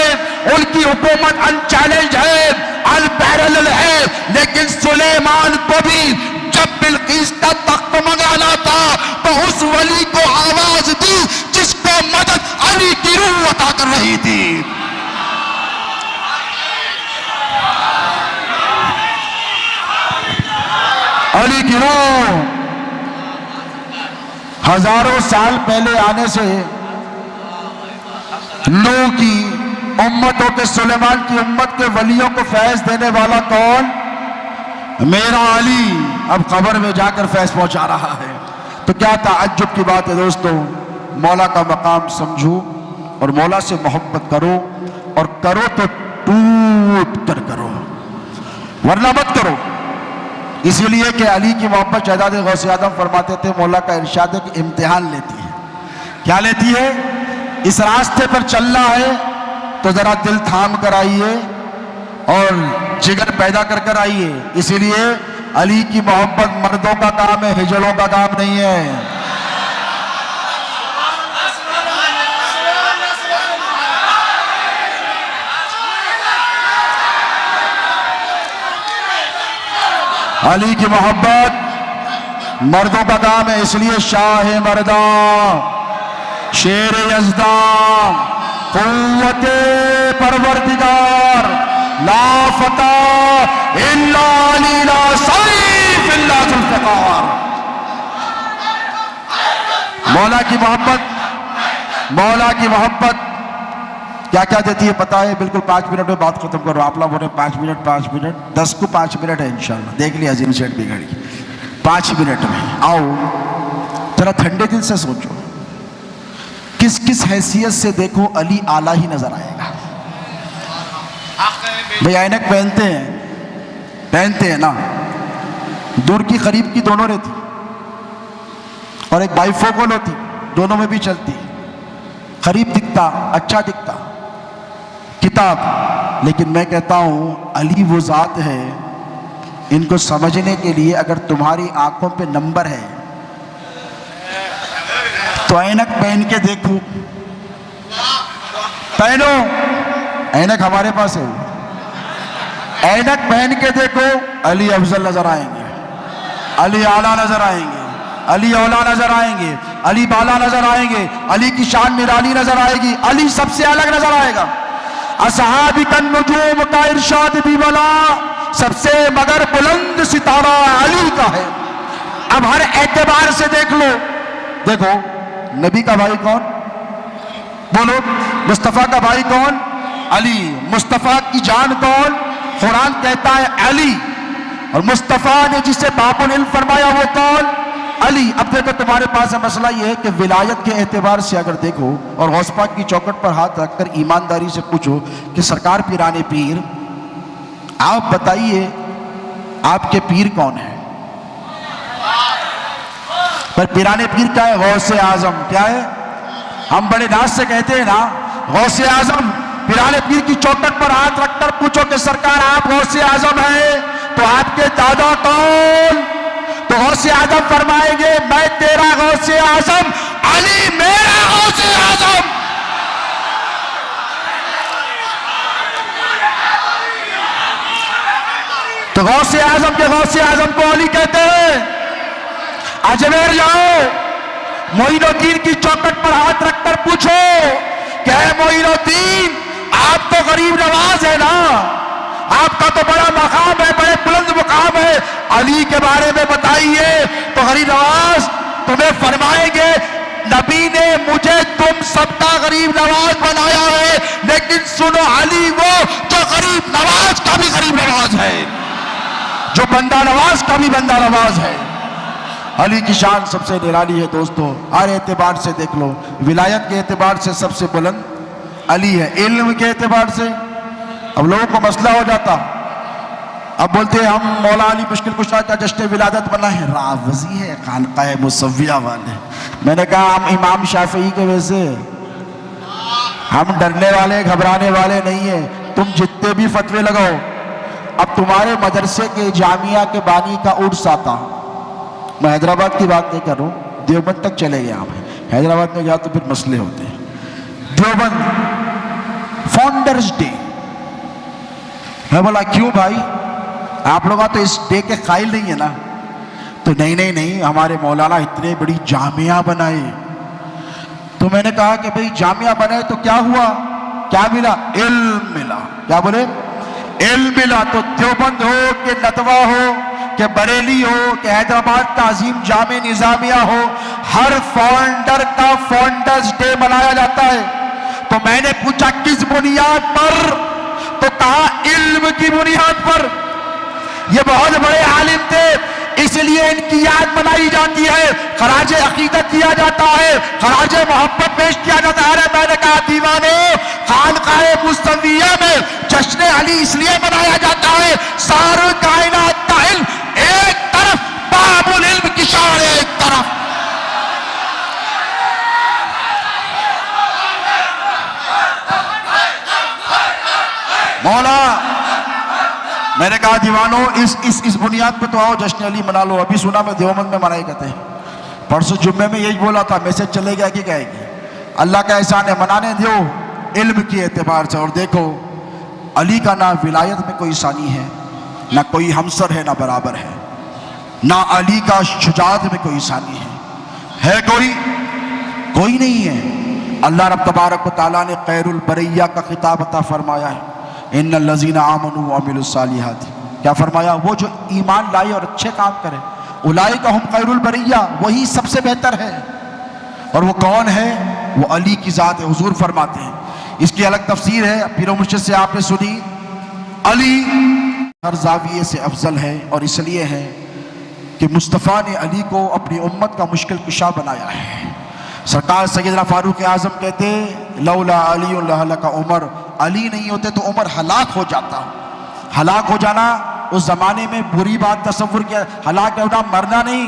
ان کی حکومت ان چیلنج ہے، ان پیرلل ہے، لیکن سلیمان کو بھی جب بلقیس کا تخت منگانا تھا تو اس ولی کو آواز دی جس کو مدد علی کی روح عطا کر رہی تھی۔ علی کی روح ہزاروں سال پہلے آنے سے نوح کی امتوں کے، سلیمان کی امت کے ولیوں کو فیض دینے والا کون؟ میرا علی اب قبر میں جا کر فیض پہنچا رہا ہے۔ تو کیا تعجب کی بات ہے دوستو، مولا کا مقام سمجھو اور مولا سے محبت کرو، اور کرو تو ٹوٹ کر کرو ورنہ مت کرو۔ اسی لیے کہ علی کی محبت شہزاد غوث اعظم فرماتے تھے، مولا کا ارشاد ہے کہ امتحان لیتی ہے۔ کیا لیتی ہے؟ اس راستے پر چلنا ہے تو ذرا دل تھام کر آئیے اور جگر پیدا کر کر آئیے۔ اسی لیے علی کی محبت مردوں کا کام ہے، ہجڑوں کا کام نہیں ہے۔ علی کی محبت مردوں کا کام ہے، اس لیے شاہ مرداں، شیر یزداں، قوت پروردگار، لا فتح الا علی، لا سیف الا ذوالفقار۔ مولا کی محبت، مولا کی محبت کیا کیا دیتی ہے پتہ ہے؟ بالکل 5 منٹ میں بات ختم کرو۔ آپ لوگ بولے 5 منٹ 5 منٹ، 10 کو 5 منٹ ہے انشاءاللہ۔ دیکھ لیا عظیم سیٹ بھی گھڑی 5 منٹ میں۔ آؤ ذرا ٹھنڈے دل سے سوچو، کس کس حیثیت سے دیکھو علی اعلیٰ ہی نظر آئے گا۔ بھئی عینک پہنتے ہیں نا، دور کی قریب کی دونوں رہتی، اور ایک بائی فوکل ہوتی، دونوں میں بھی چلتی، قریب دکھتا اچھا دکھتا، کتاب. لیکن میں کہتا ہوں علی وہ ذات ہے، ان کو سمجھنے کے لیے اگر تمہاری آنکھوں پہ نمبر ہے تو اینک پہن کے دیکھو، پہنو، اینک ہمارے پاس ہے، اینک پہن کے دیکھو، علی افضل نظر آئیں گے، علی اعلیٰ نظر آئیں گے، علی اولا نظر آئیں گے، علی بالا نظر آئیں گے، علی کی شان نرالی نظر آئے گی، علی سب سے الگ نظر آئے گا. اصحاب النجوم کا ارشاد بھی بلا، سب سے مگر بلند ستارہ علی کا ہے. اب ہر اعتبار سے دیکھ لو، دیکھو نبی کا بھائی کون؟ بولو. مصطفیٰ کا بھائی کون؟ علی. مصطفیٰ کی جان کون؟ قرآن کہتا ہے علی. اور مصطفیٰ نے جسے باب العلم فرمایا وہ کون؟ علی. اب دیکھو تمہارے پاس مسئلہ یہ ہے کہ ولایت کے اعتبار سے اگر دیکھو اور غوث پاک کی چوکٹ پر ہاتھ رکھ کر ایمانداری سے پوچھو کہ سرکار پیران پیر آپ بتائیے آپ کے پیر کون ہیں؟ پر پیران پیر کیا ہے؟ غوث اعظم. کیا ہے؟ ہم بڑے ناز سے کہتے ہیں نا غوث اعظم. پیران پیر کی چوکٹ پر ہاتھ رکھ کر پوچھو کہ سرکار آپ غوث اعظم ہیں تو آپ کے دادا کون؟ تو غوث اعظم فرمائیں گے میں تیرا غوث اعظم، علی میرا غوث اعظم. تو غوث اعظم کے غوث اعظم کو علی کہتے ہیں. اجمیر جاؤ، معین الدین کی چوکٹ پر ہاتھ رکھ کر پوچھو کہ اے معین الدین آپ تو غریب نواز ہے نا، آپ کا تو بڑا مقام ہے، بڑے بلند مقام ہے، علی کے بارے میں بتائیے. تو غریب نواز تمہیں فرمائیں گے نبی نے مجھے تم سب کا غریب نواز بنایا ہے، لیکن سنو علی وہ جو غریب نواز کا بھی غریب نواز ہے، جو بندہ نواز کا بھی بندہ نواز ہے. علی کی شان سب سے نرالی ہے دوستو. ہر اعتبار سے دیکھ لو، ولایت کے اعتبار سے سب سے بلند علی ہے. علم کے اعتبار سے اب لوگوں کو مسئلہ ہو جاتا، اب بولتے ہیں ہم مولا علی مشکل کشا کا جشن ولادت بنا ہے، راوزی ہے خانقاہ مصویہ والے. میں نے کہا ہم امام شافعی کے ویسے ہم ڈرنے والے گھبرانے والے نہیں ہیں. تم جتنے بھی فتوے لگاؤ، اب تمہارے مدرسے کے جامعہ کے بانی کا عرس آتا، میں حیدرآباد کی بات نہیں کر رہا ہوں، دیوبند تک چلے گئے. آپ حیدرآباد میں گیا تو پھر مسئلے ہوتے ہیں. دیوبند فاؤنڈرز ڈے، میں بولا کیوں بھائی آپ لوگ تو اس ڈے کے قائل نہیں ہے نا؟ تو نہیں ہمارے مولانا اتنے بڑی جامعہ بنائے. تو میں نے کہا کہ بھئی جامعہ بنائے تو کیا ہوا، کیا ملا؟ علم ملا. کیا بولے؟ علم ملا. تو دیوبند ہو کہ نتوا ہو کہ بریلی ہو کہ حیدرآباد کا عظیم جامع نظامیہ ہو، ہر فاؤنڈر کا فاؤنڈرز ڈے منایا جاتا ہے. تو میں نے پوچھا کس بنیاد پر؟ تو کہا علم کی بنیاد پر. یہ بہت بڑے عالم تھے، اس لیے ان کی یاد منائی جاتی ہے، خراج عقیدت کیا جاتا ہے، خراج محبت پیش کیا جاتا ہے. میں نے کہا دیوانو، خانقاہ مصویہ میں جشن علی اس لیے منایا جاتا ہے سارے کائنات کا علم ایک طرف، باب العلم کی شان ایک طرف. مولا میں نے کہا دیوانو اس بنیاد پہ تو آؤ جشن علی منا لو. ابھی سنا میں دیوبند میں منائی کرتے ہیں، پرسوں جمعے میں یہی بولا تھا، میسج چلے گیا کہ کہے گی. اللہ کا احسان ہے، منانے دیو علم کے اعتبار سے. اور دیکھو علی کا نہ ولایت میں کوئی ثانی ہے، نہ کوئی ہمسر ہے، نہ برابر ہے. نہ علی کا شجاعت میں کوئی ثانی ہے کوئی نہیں ہے. اللہ رب تبارک و تعالیٰ نے خیر البریہ کا خطاب عطا فرمایا ہے، ان الذین آمنوا وعملوا الصالحات. کیا فرمایا؟ وہ جو ایمان لائے اور اچھے کام کرے، اولئک ہم خیر البریہ، وہی سب سے بہتر ہے. اور وہ کون ہے؟ وہ علی کی ذات ہے. حضور فرماتے ہیں، اس کی الگ تفسیر ہے، پیر و مرشد سے آپ نے سنی، علی ہر زاویے سے افضل ہے. اور اس لیے ہے کہ مصطفیٰ نے علی کو اپنی امت کا مشکل کشا بنایا ہے. سرکار سیدنا فاروق اعظم کہتے لولا علی لہلک عمر، علی نہیں ہوتے تو عمر ہلاک ہو جاتا. ہلاک ہو جانا اس زمانے میں بری بات تصور کیا، ہلاک ہونا مرنا نہیں،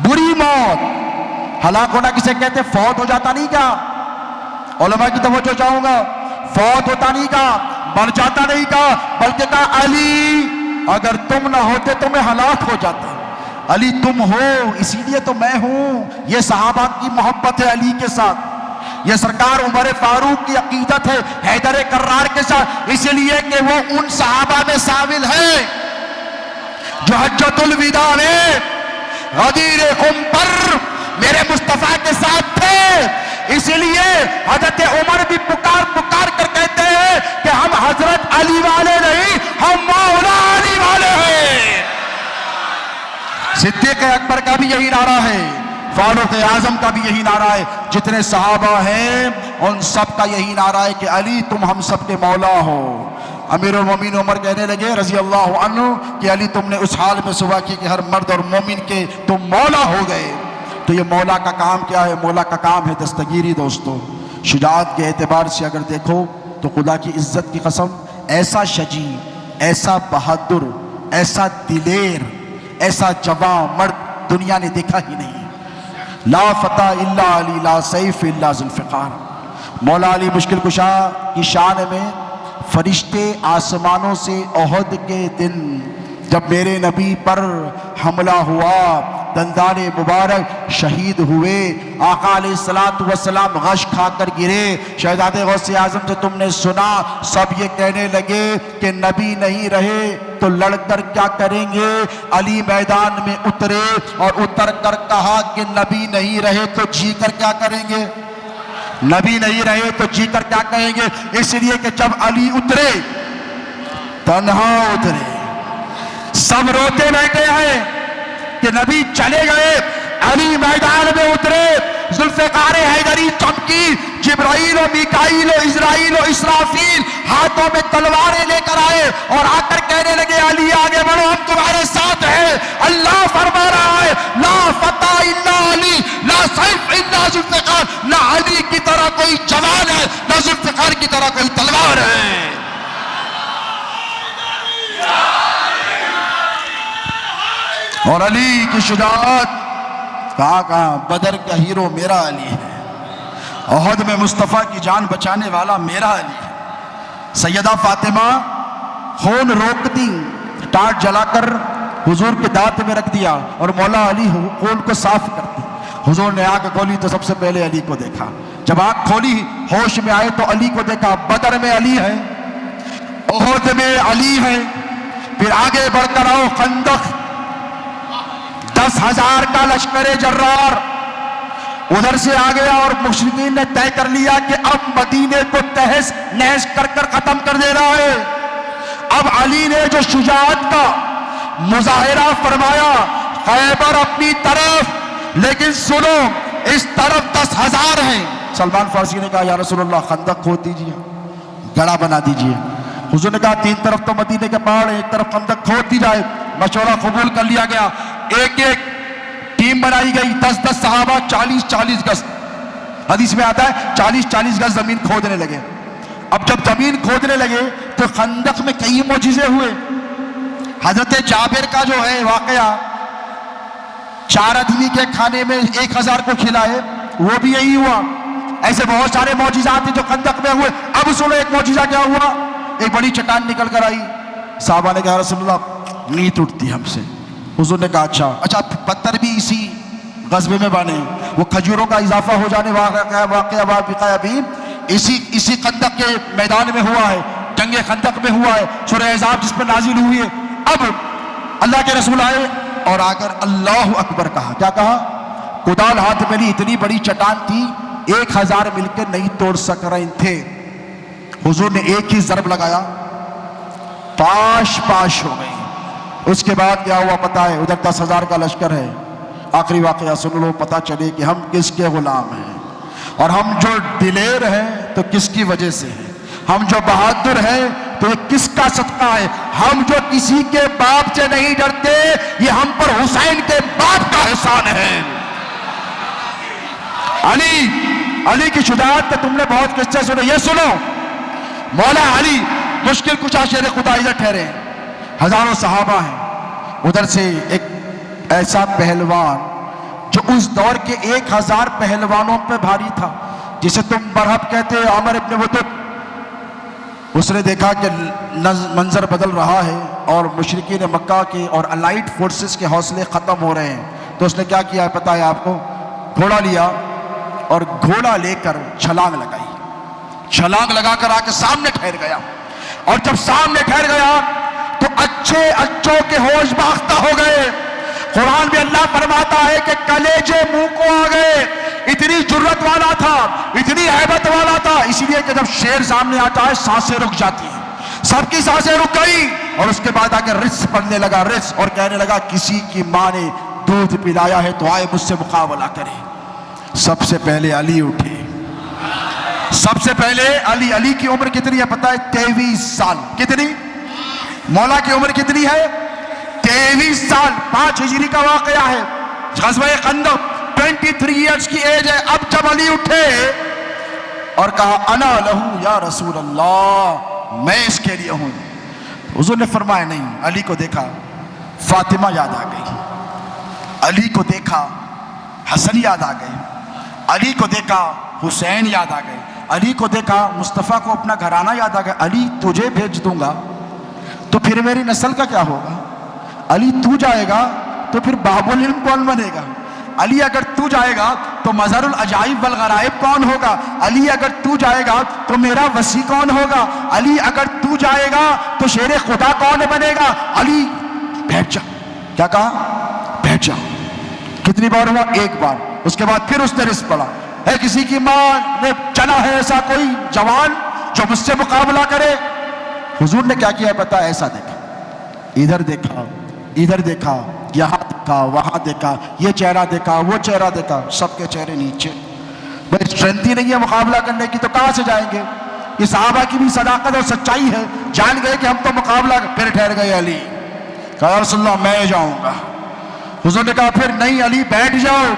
بری موت. ہلاک ہونا کسے کہتے؟ فوت ہو جاتا نہیں. کیا علماء کی توجہ چاہوں گا، فوت ہوتا نہیں کہا، مر جاتا نہیں کہا، بلکہ کہا علی اگر تم نہ ہوتے تو میں ہلاک ہو جاتا، علی تم ہو اسی لیے تو میں ہوں۔ یہ صحابہ کی محبت ہے علی کے ساتھ، یہ سرکار عمر فاروق کی عقیدت ہے حیدر کرار کے ساتھ، اس لیے کہ وہ ان صحابہ میں شامل ہے جو حجۃ الوداع میں غدیر خم پر میرے مصطفیٰ کے ساتھ تھے۔ اسی لیے حضرت عمر بھی پکار پکار کر کہتے ہیں کہ ہم حضرت علی والے نہیں، ہم مولا علی والے ہیں۔ صدیق اکبر کا بھی یہی نعرہ ہے، فاروق اعظم کا بھی یہی نعرہ ہے، جتنے صحابہ ہیں ان سب کا یہی نعرہ ہے کہ علی تم ہم سب کے مولا ہو۔ امیر المومنین عمر کہنے لگے رضی اللہ عنہ کہ علی تم نے اس حال میں صبح کی کہ ہر مرد اور مومن کے تم مولا ہو گئے۔ تو یہ مولا کا کام کیا ہے؟ مولا کا کام ہے دستگیری دوستو۔ شجاعت کے اعتبار سے اگر دیکھو تو خدا کی عزت کی قسم ایسا شجی، ایسا بہادر، ایسا دلیر، ایسا جواں مرد دنیا نے دیکھا ہی نہیں۔ لا فتح الا علی، لا سیف الا ذوالفقار۔ مولا علی مشکل کشا کی شان میں فرشتے آسمانوں سے احد کے دن جب میرے نبی پر حملہ ہوا، دندان مبارک شہید ہوئے، آقا علیہ السلام غش کھا کر گرے، شہزادے غوث اعظم سے تم نے سنا، سب یہ کہنے لگے کہ نبی نہیں رہے تو لڑ کر کیا کریں گے؟ علی میدان میں اترے اور اتر کر کہا کہ نبی نہیں رہے تو جی کر کیا کریں گے؟ نبی نہیں رہے تو جی کر کیا کہیں گے؟ اس لیے کہ جب علی اترے تنہا اترے، سب روتے بیٹھے ہیں کہ نبی چلے گئے، علی میدان میں اترے، ذوالفقار حیدری چمکی، جبرائیل و میکائیل و اسرائیل و اسرافیل ہاتھوں میں تلواریں لے کر آئے اور آ کر کہنے لگے علی آگے بڑھو ہم تمہارے ساتھ ہیں۔ اللہ فرما رہا ہے لا فتح الا علی، لا سیف الا ذوالفقار، نہ علی کی طرح کوئی جوان ہے نہ ذوالفقار کی طرح کوئی تلوار ہے۔ اور علی کی شجاعت کہاں بدر کا ہیرو میرا علی ہے، احد میں مصطفیٰ کی جان بچانے والا میرا علی ہے۔ سیدہ فاطمہ خون روک دی، ٹاٹ جلا کر حضور کے دانت میں رکھ دیا اور مولا علی خون کو صاف کر دی۔ حضور نے آنکھ کھولی تو سب سے پہلے علی کو دیکھا، جب آنکھ کھولی ہوش میں آئے تو علی کو دیکھا، بدر میں علی ہے، احد میں علی ہے، پھر آگے بڑھ کر آؤ خندق، 10,000 کا لشکر جرار ادھر سے آ گیا اور مشرکین نے طے کر لیا کہ اب مدینے کو تہس نہس کر کر ختم کر دینا ہے۔ اب علی نے جو شجاعت کا مظاہرہ فرمایا، خیبر اپنی طرف لیکن سنو اس طرف 10,000 ہیں۔ سلمان فارسی نے کہا یا رسول اللہ خندق کھود دیجیے، گڑھا بنا دیجیے۔ حضور نے کہا 3 طرف تو مدینے کے پہاڑ ہیں، ایک طرف خندق کھود دی جائے۔ مشورہ قبول کر لیا گیا، ایک ایک ٹیم بنائی گئی، 10 صحابہ 40 گز، حدیث میں آتا ہے 40 گز زمین کھودنے لگے۔ اب جب زمین کھودنے لگے تو خندق میں کئی معجزے ہوئے۔ حضرت جابر کا جو ہے واقعہ، 4 آدمی کے کھانے میں 1,000 کو کھلائے، وہ بھی یہی ہوا۔ ایسے بہت سارے معجزات ہیں جو خندق میں ہوئے۔ اب سنو ایک معجزہ کیا ہوا، ایک بڑی چٹان نکل کر آئی، صحابہ نے کہا رسول اللہ نیند اٹھتی ہم سے۔ حضور نے کہا اچھا پتھر بھی اسی غزبے میں بانے، وہ کھجوروں کا اضافہ ہو جانے واقعہ بھی اسی خندق کے میدان میں ہوا ہے، جنگ خندق میں ہوا ہے، سورہ احزاب جس پر نازل ہوئی ہے۔ اب اللہ کے رسول آئے اور آ کر اللہ اکبر کہا، کیا کہا؟ کدال ہاتھ میں لی، اتنی بڑی چٹان تھی 1,000 مل کے نہیں توڑ سک رہے تھے۔ حضور نے ایک ہی ضرب لگایا، پاش ہو گئی۔ اس کے بعد کیا ہوا پتہ ہے؟ ادھر 10,000 کا لشکر ہے۔ آخری واقعہ سن لو، پتہ چلے کہ ہم کس کے غلام ہیں، اور ہم جو دلیر ہیں تو کس کی وجہ سے ہیں، ہم جو بہادر ہیں تو یہ کس کا صدقہ ہے، ہم جو کسی کے باپ سے نہیں ڈرتے یہ ہم پر حسین کے باپ کا احسان ہے۔ علی کی شجاعت پہ تم نے بہت قصے سنے، یہ سنو، مولا علی مشکل کشا شیر خدا ادھر ٹھہرے ہیں، ہزاروں صحابہ ہیں، ادھر سے ایک ایسا پہلوان جو اس دور کے 1,000 پہلوانوں پہ بھاری تھا، جسے تم مرحب کہتے ہیں، عمر ابن ودود، اس نے دیکھا کہ منظر بدل رہا ہے اور مشرکین مکہ کے اور الائٹ فورسز کے حوصلے ختم ہو رہے ہیں، تو اس نے کیا کیا پتہ ہے آپ کو؟ گھوڑا لیا اور گھوڑا لے کر چھلانگ لگائی، چھلانگ لگا کر آ کے سامنے ٹھہر گیا، اور جب سامنے ٹھہر گیا تو اچھوں کے ہوش باختہ ہو گئے۔ قرآن میں اللہ فرماتا ہے کہ کلیجے منہ کو آ گئے، اتنی جرت والا تھا، اتنی ہیبت والا تھا، اسی لیے کہ جب شیر سامنے آتا ہے سانسیں رک جاتی ہیں، سب کی سانسیں رک گئی، اور اس کے بعد آ کے رس پڑھنے لگا، رس، اور کہنے لگا کسی کی ماں نے دودھ پلایا ہے تو آئے مجھ سے مقابلہ کرے۔ سب سے پہلے علی اٹھے، سب سے پہلے علی کی عمر کتنی ہے پتہ ہے؟ 23 سال۔ کتنی؟ مولا کی عمر کتنی ہے؟ 23 سال۔ 5 ہجری کا واقعہ ہے، غزوہ خندق، 23 ایئرز کی ایج ہے۔ اب جب علی اٹھے اور کہا انا لہو یا رسول اللہ، میں اس کے لیے ہوں، حضور نے فرمایا نہیں۔ علی کو دیکھا فاطمہ یاد آ گئی، علی کو دیکھا حسن یاد آ گئے، علی کو دیکھا حسین یاد آ گئے، علی کو دیکھا مصطفیٰ کو اپنا گھرانہ یاد آ گیا۔ علی تجھے بھیج دوں گا تو پھر میری نسل کا کیا ہوگا؟ علی تو جائے گا تو پھر باب العلم کون بنے گا؟ علی اگر تو جائے گا تو مظہر العجائب والغرائب کون ہوگا؟ علی اگر تو جائے گا تو میرا وسیع کون ہوگا؟ علی اگر تو جائے گا تو شیر خدا کون بنے گا؟ علی بیٹھ جا۔ کیا کہا؟ بیٹھ جا۔ کتنی بار ہوا؟ ایک بار۔ اس کے بعد پھر اس نے رزق پڑھا، ہے کسی کی ماں نے چنا ہے ایسا کوئی جوان جو مجھ سے مقابلہ کرے؟ حضور نے کیا کیا پتا ہے؟ ایسا دیکھا، ادھر دیکھا، ادھر دیکھا، یہاں دیکھا، وہاں دیکھا، یہ چہرہ دیکھا، وہ چہرہ دیکھا، سب کے چہرے نیچے۔ بھائی اسٹرینتھ ہی نہیں ہے مقابلہ کرنے کی تو کہاں سے جائیں گے؟ یہ صحابہ کی بھی صداقت اور سچائی ہے، جان گئے کہ ہم تو مقابلہ۔ پھر ٹھہر گئے علی، کہا یا رسول اللہ میں جاؤں گا۔ حضور نے کہا پھر نہیں علی بیٹھ جاؤ۔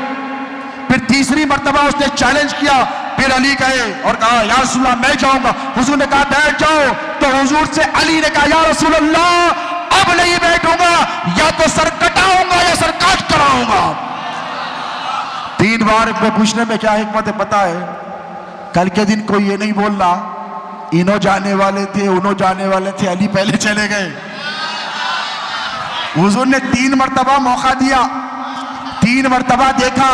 پھر تیسری مرتبہ اس نے چیلنج کیا، پھر علی گئے اور کہا یا رسول اللہ میں جاؤں گا۔ حضور نے کہا بیٹھ جاؤ، تو حضور سے علی نے کہا یا رسول اللہ اب نہیں بیٹھوں گا، یا تو سر کٹاؤں گا یا سر کاٹ کراؤں گا۔ 3 بار میں پوچھنے میں کیا حکمت ہے پتہ ہے؟ کل کے دن کوئی یہ نہیں بولنا انہوں جانے والے تھے انہوں جانے والے تھے، علی پہلے چلے گئے۔ حضور نے 3 مرتبہ موقع دیا، 3 مرتبہ دیکھا،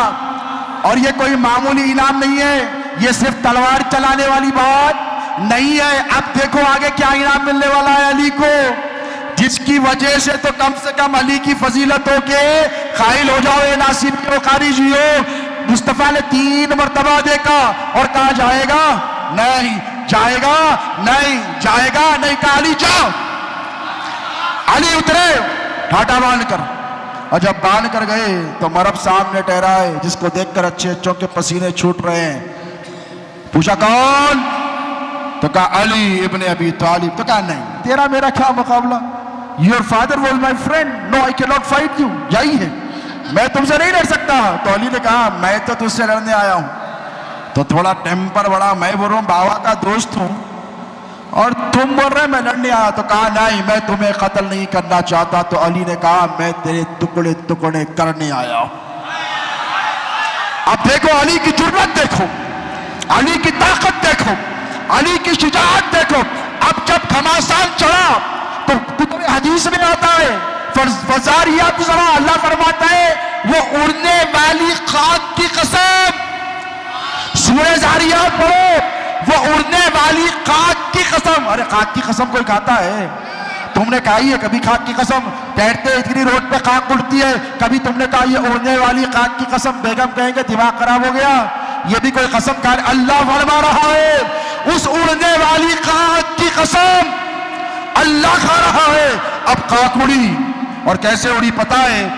اور یہ کوئی معمولی انعام نہیں ہے، یہ صرف تلوار چلانے والی بات نہیں ہے۔ اب دیکھو آگے کیا انعام ملنے والا ہے علی کو، جس کی وجہ سے تو کم سے کم علی کی فضیلتوں کے قائل ہو جاؤ۔ اے ناصر قاری جی ہو، مصطفیٰ نے 3 مرتبہ دیکھا اور کہا جائے گا نہیں، جائے گا نہیں، جائے گا نہیں، کہا علی جاؤ۔ علی اترے ٹھاٹا باندھ کر، اور جب باندھ کر گئے تو مرب سامنے ٹھہرا ہے جس کو دیکھ کر اچھوں کے پسینے چھوٹ رہے ہیں۔ پوچھا کون؟ تو کہا علی ابن ابی طالب۔ تو کہا نہیں تیرا میرا کیا مقابلہ، your father was my friend, no I can not fight you, یہی ہے، میں تم سے نہیں لڑ سکتا۔ تو علی نے کہا میں تو تجھ سے لڑنے آیا ہوں۔ تو تھوڑا ٹیمپر بڑا، میں بول رہا ہوں بابا کا دوست ہوں اور تم بول رہے میں لڑنے آیا۔ تو کہا نہیں میں تمہیں قتل نہیں کرنا چاہتا۔ تو علی نے کہا میں تیرے ٹکڑے ٹکڑے کرنے آیا ہوں۔ اب دیکھو علی کی جرأت دیکھو، علی کی طاقت دیکھو، علی کی شجاعت دیکھو۔ اب جب گھماسان چڑھا تو کتب حدیث میں آتا ہے فزاریات ذرا، اللہ فرماتا ہے وہ اڑنے والی خاک کی قسم، سورہ زاریات پڑھو، وہ اڑنے والی خاک کی قسم۔ ارے خاک کی قسم کوئی کھاتا ہے؟ تم نے کہا ہے کبھی خاک کی قسم؟ ٹہرتے اتنی روڈ پہ خاک اڑتی ہے، کبھی تم نے کہا یہ اڑنے والی خاک کی قسم؟ بیگم کہیں گے دماغ خراب ہو گیا، یہ بھی کوئی قسم کھا رہے؟ اللہ فرما رہا ہے اس اڑنے والی خاک کی قسم اللہ کھا رہا ہے۔ اب خاک اڑی، اور کیسے اڑی پتہ ہے؟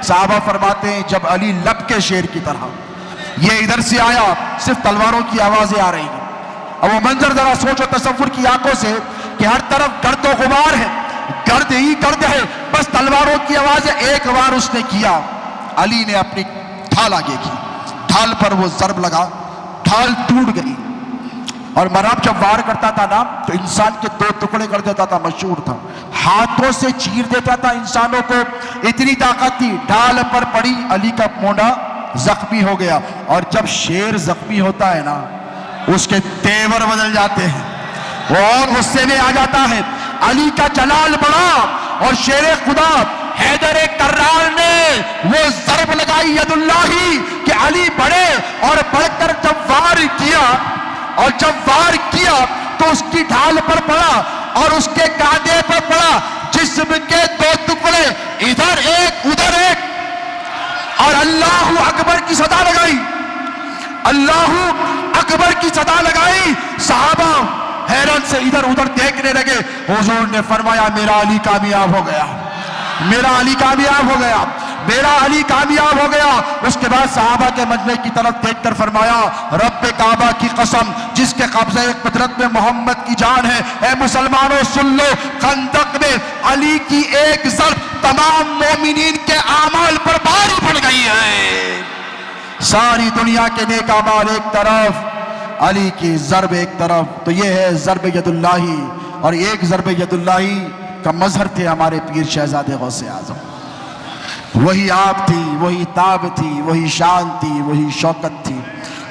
صحابہ فرماتے ہیں جب علی لب کے شیر کی طرح یہ ادھر سے آیا، صرف تلواروں کی آوازیں آ رہی ہیں۔ اب وہ منظر ذرا سوچو تصور کی آنکھوں سے کہ ہر طرف گرد و غبار ہے، گرد ہی گرد ہے، بس تلواروں کی آوازیں۔ ایک بار اس نے کیا، علی نے اپنی ڈھال آگے کی، ڈھال پر وہ ضرب لگا، ڈھال ٹوٹ گئی، اور مراب جب وار کرتا تھا نا تو انسان کے 2 ٹکڑے کر دیتا تھا، مشہور تھا، ہاتھوں سے چیر دیتا تھا انسانوں کو، اتنی طاقت تھی۔ ڈھال پر پڑی، علی کا مونڈا زخمی ہو گیا، اور جب شیر زخمی ہوتا ہے نا اس کے تیور بدل جاتے ہیں، وہ اور غصے میں آ جاتا ہے۔ علی کا جلال بڑا اور شیر خدا حیدر کرار نے وہ ضرب لگائی ید اللہ کہ علی بڑھے، اور بڑھ کر جب وار کیا، اور جب وار کیا تو اس کی ڈھال پر پڑا اور اس کے کاندھے پر پڑا، جسم کے دو ٹکڑے، ادھر ایک ادھر ایک، اور اللہ اکبر کی صدا لگائی، اللہ اکبر کی صدا لگائی۔ صحابہ حیرت سے ادھر ادھر دیکھنے لگے۔ حضور نے فرمایا میرا علی کامیاب ہو گیا، میرا علی کامیاب ہو گیا، میرا علی کامیاب ہو گیا۔ اس کے بعد صحابہ کے مجمع کی طرف دیکھ کر فرمایا رب کعبہ کی قسم جس کے قبضہ قدرت میں محمد کی جان ہے، اے مسلمانوں سن لو، خندق میں علی کی ایک ضرب تمام مومنین کے اعمال پر بھاری پڑ گئی ہے۔ ساری دنیا کے نیک اعمال ایک طرف، علی کی ضرب ایک طرف۔ تو یہ ہے ضرب ید اللہ، اور ایک ضرب ید اللہ کا مظہر تھے ہمارے پیر شہزادے غوث اعظم۔ وہی آپ تھی، وہی تاب تھی، وہی شان تھی، وہی شوکت تھی،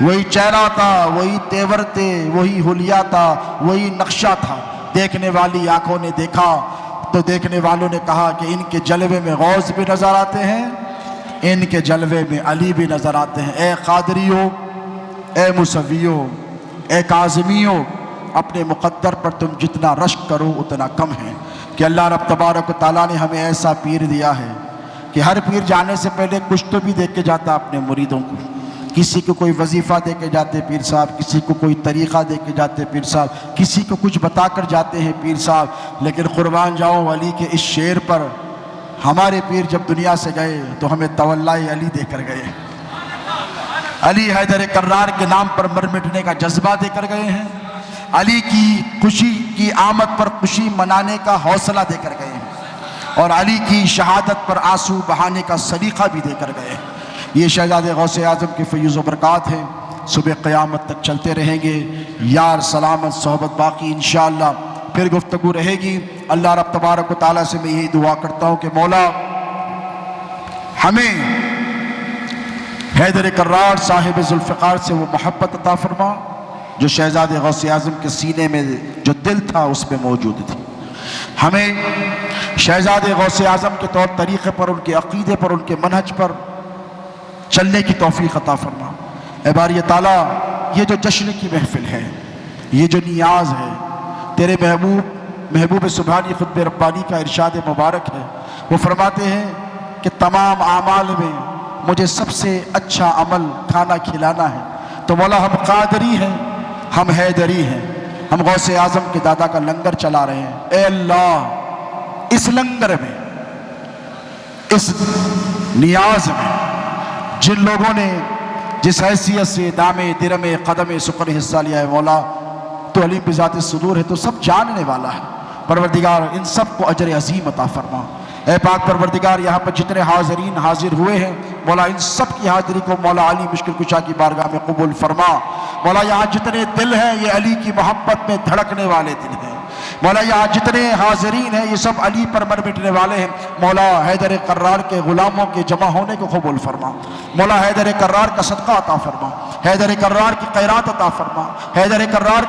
وہی چہرہ تھا، وہی تیور تھے، وہی حلیہ تھا، وہی نقشہ تھا۔ دیکھنے والی آنکھوں نے دیکھا تو دیکھنے والوں نے کہا کہ ان کے جلوے میں غوث بھی نظر آتے ہیں، ان کے جلوے میں علی بھی نظر آتے ہیں۔ اے قادریو، اے موسویو، اے کاظمیو، اپنے مقدر پر تم جتنا رشک کرو اتنا کم ہے، کہ اللہ رب تبارک و تعالیٰ نے ہمیں ایسا پیر دیا ہے کہ ہر پیر جانے سے پہلے کچھ تو بھی دے کے جاتا اپنے مریدوں کو۔ کسی کو کوئی وظیفہ دے کے جاتے پیر صاحب، کسی کو کوئی طریقہ دے کے جاتے پیر صاحب، کسی کو کچھ بتا کر جاتے ہیں پیر صاحب۔ لیکن قربان جاؤں علی کے اس شعر پر، ہمارے پیر جب دنیا سے گئے تو ہمیں تولیہ علی دے کر گئے، علی حیدر کرار کے نام پر مر مٹنے کا جذبہ دے کر گئے ہیں، علی کی خوشی کی آمد پر خوشی منانے کا حوصلہ دے کر گئے ہیں، اور علی کی شہادت پر آنسو بہانے کا سلیقہ بھی دے کر گئے۔ یہ شہزادے غوث اعظم کے فیض و برکات ہیں، صبح قیامت تک چلتے رہیں گے۔ یار سلامت صحبت باقی انشاءاللہ پھر گفتگو رہے گی۔ اللہ رب تبارک و تعالیٰ سے میں یہی دعا کرتا ہوں کہ مولا ہمیں حیدر کرار صاحب ذوالفقار سے وہ محبت عطا فرما جو شہزادے غوث اعظم کے سینے میں جو دل تھا اس میں موجود تھی۔ ہمیں شہزادے غوث اعظم کے طور طریقے پر، ان کے عقیدے پر، ان کے منہج پر چلنے کی توفیق عطا فرما۔ اے باری تعالیٰ، یہ جو جشن کی محفل ہے، یہ جو نیاز ہے، تیرے محبوب سبحانی خطب ربانی کا ارشاد مبارک ہے، وہ فرماتے ہیں کہ تمام اعمال میں مجھے سب سے اچھا عمل کھانا کھلانا ہے۔ تو مولا ہم قادری ہیں، ہم حیدری ہیں، ہم غوث اعظم کے دادا کا لنگر چلا رہے ہیں۔ اے اللہ، اس لنگر میں، اس نیاز میں جن لوگوں نے جس حیثیت سے دامے درمے قدم سکر حصہ لیا ہے، مولا تو علیم بذات الصدور ہے، تو سب جاننے والا ہے۔ پروردگار ان سب کو اجر عظیم عطا فرما۔ اے پاک پروردگار، یہاں پر جتنے حاضرین حاضر ہوئے ہیں مولا، ان سب کی حاضری کو مولا علی مشکل کشا کی بارگاہ میں قبول فرما۔ مولا یہاں جتنے دل ہیں یہ علی کی محبت میں دھڑکنے والے دل ہیں۔ مولا یہاں جتنے حاضرین ہیں یہ سب علی پر مر مٹنے والے ہیں۔ مولا حیدر کرار کے غلاموں کے جمع ہونے کو قبول فرما۔ مولا حیدر کرار کا صدقہ عطا فرما، حیدر کرار کی خیرات عطا فرما، حیدر کرار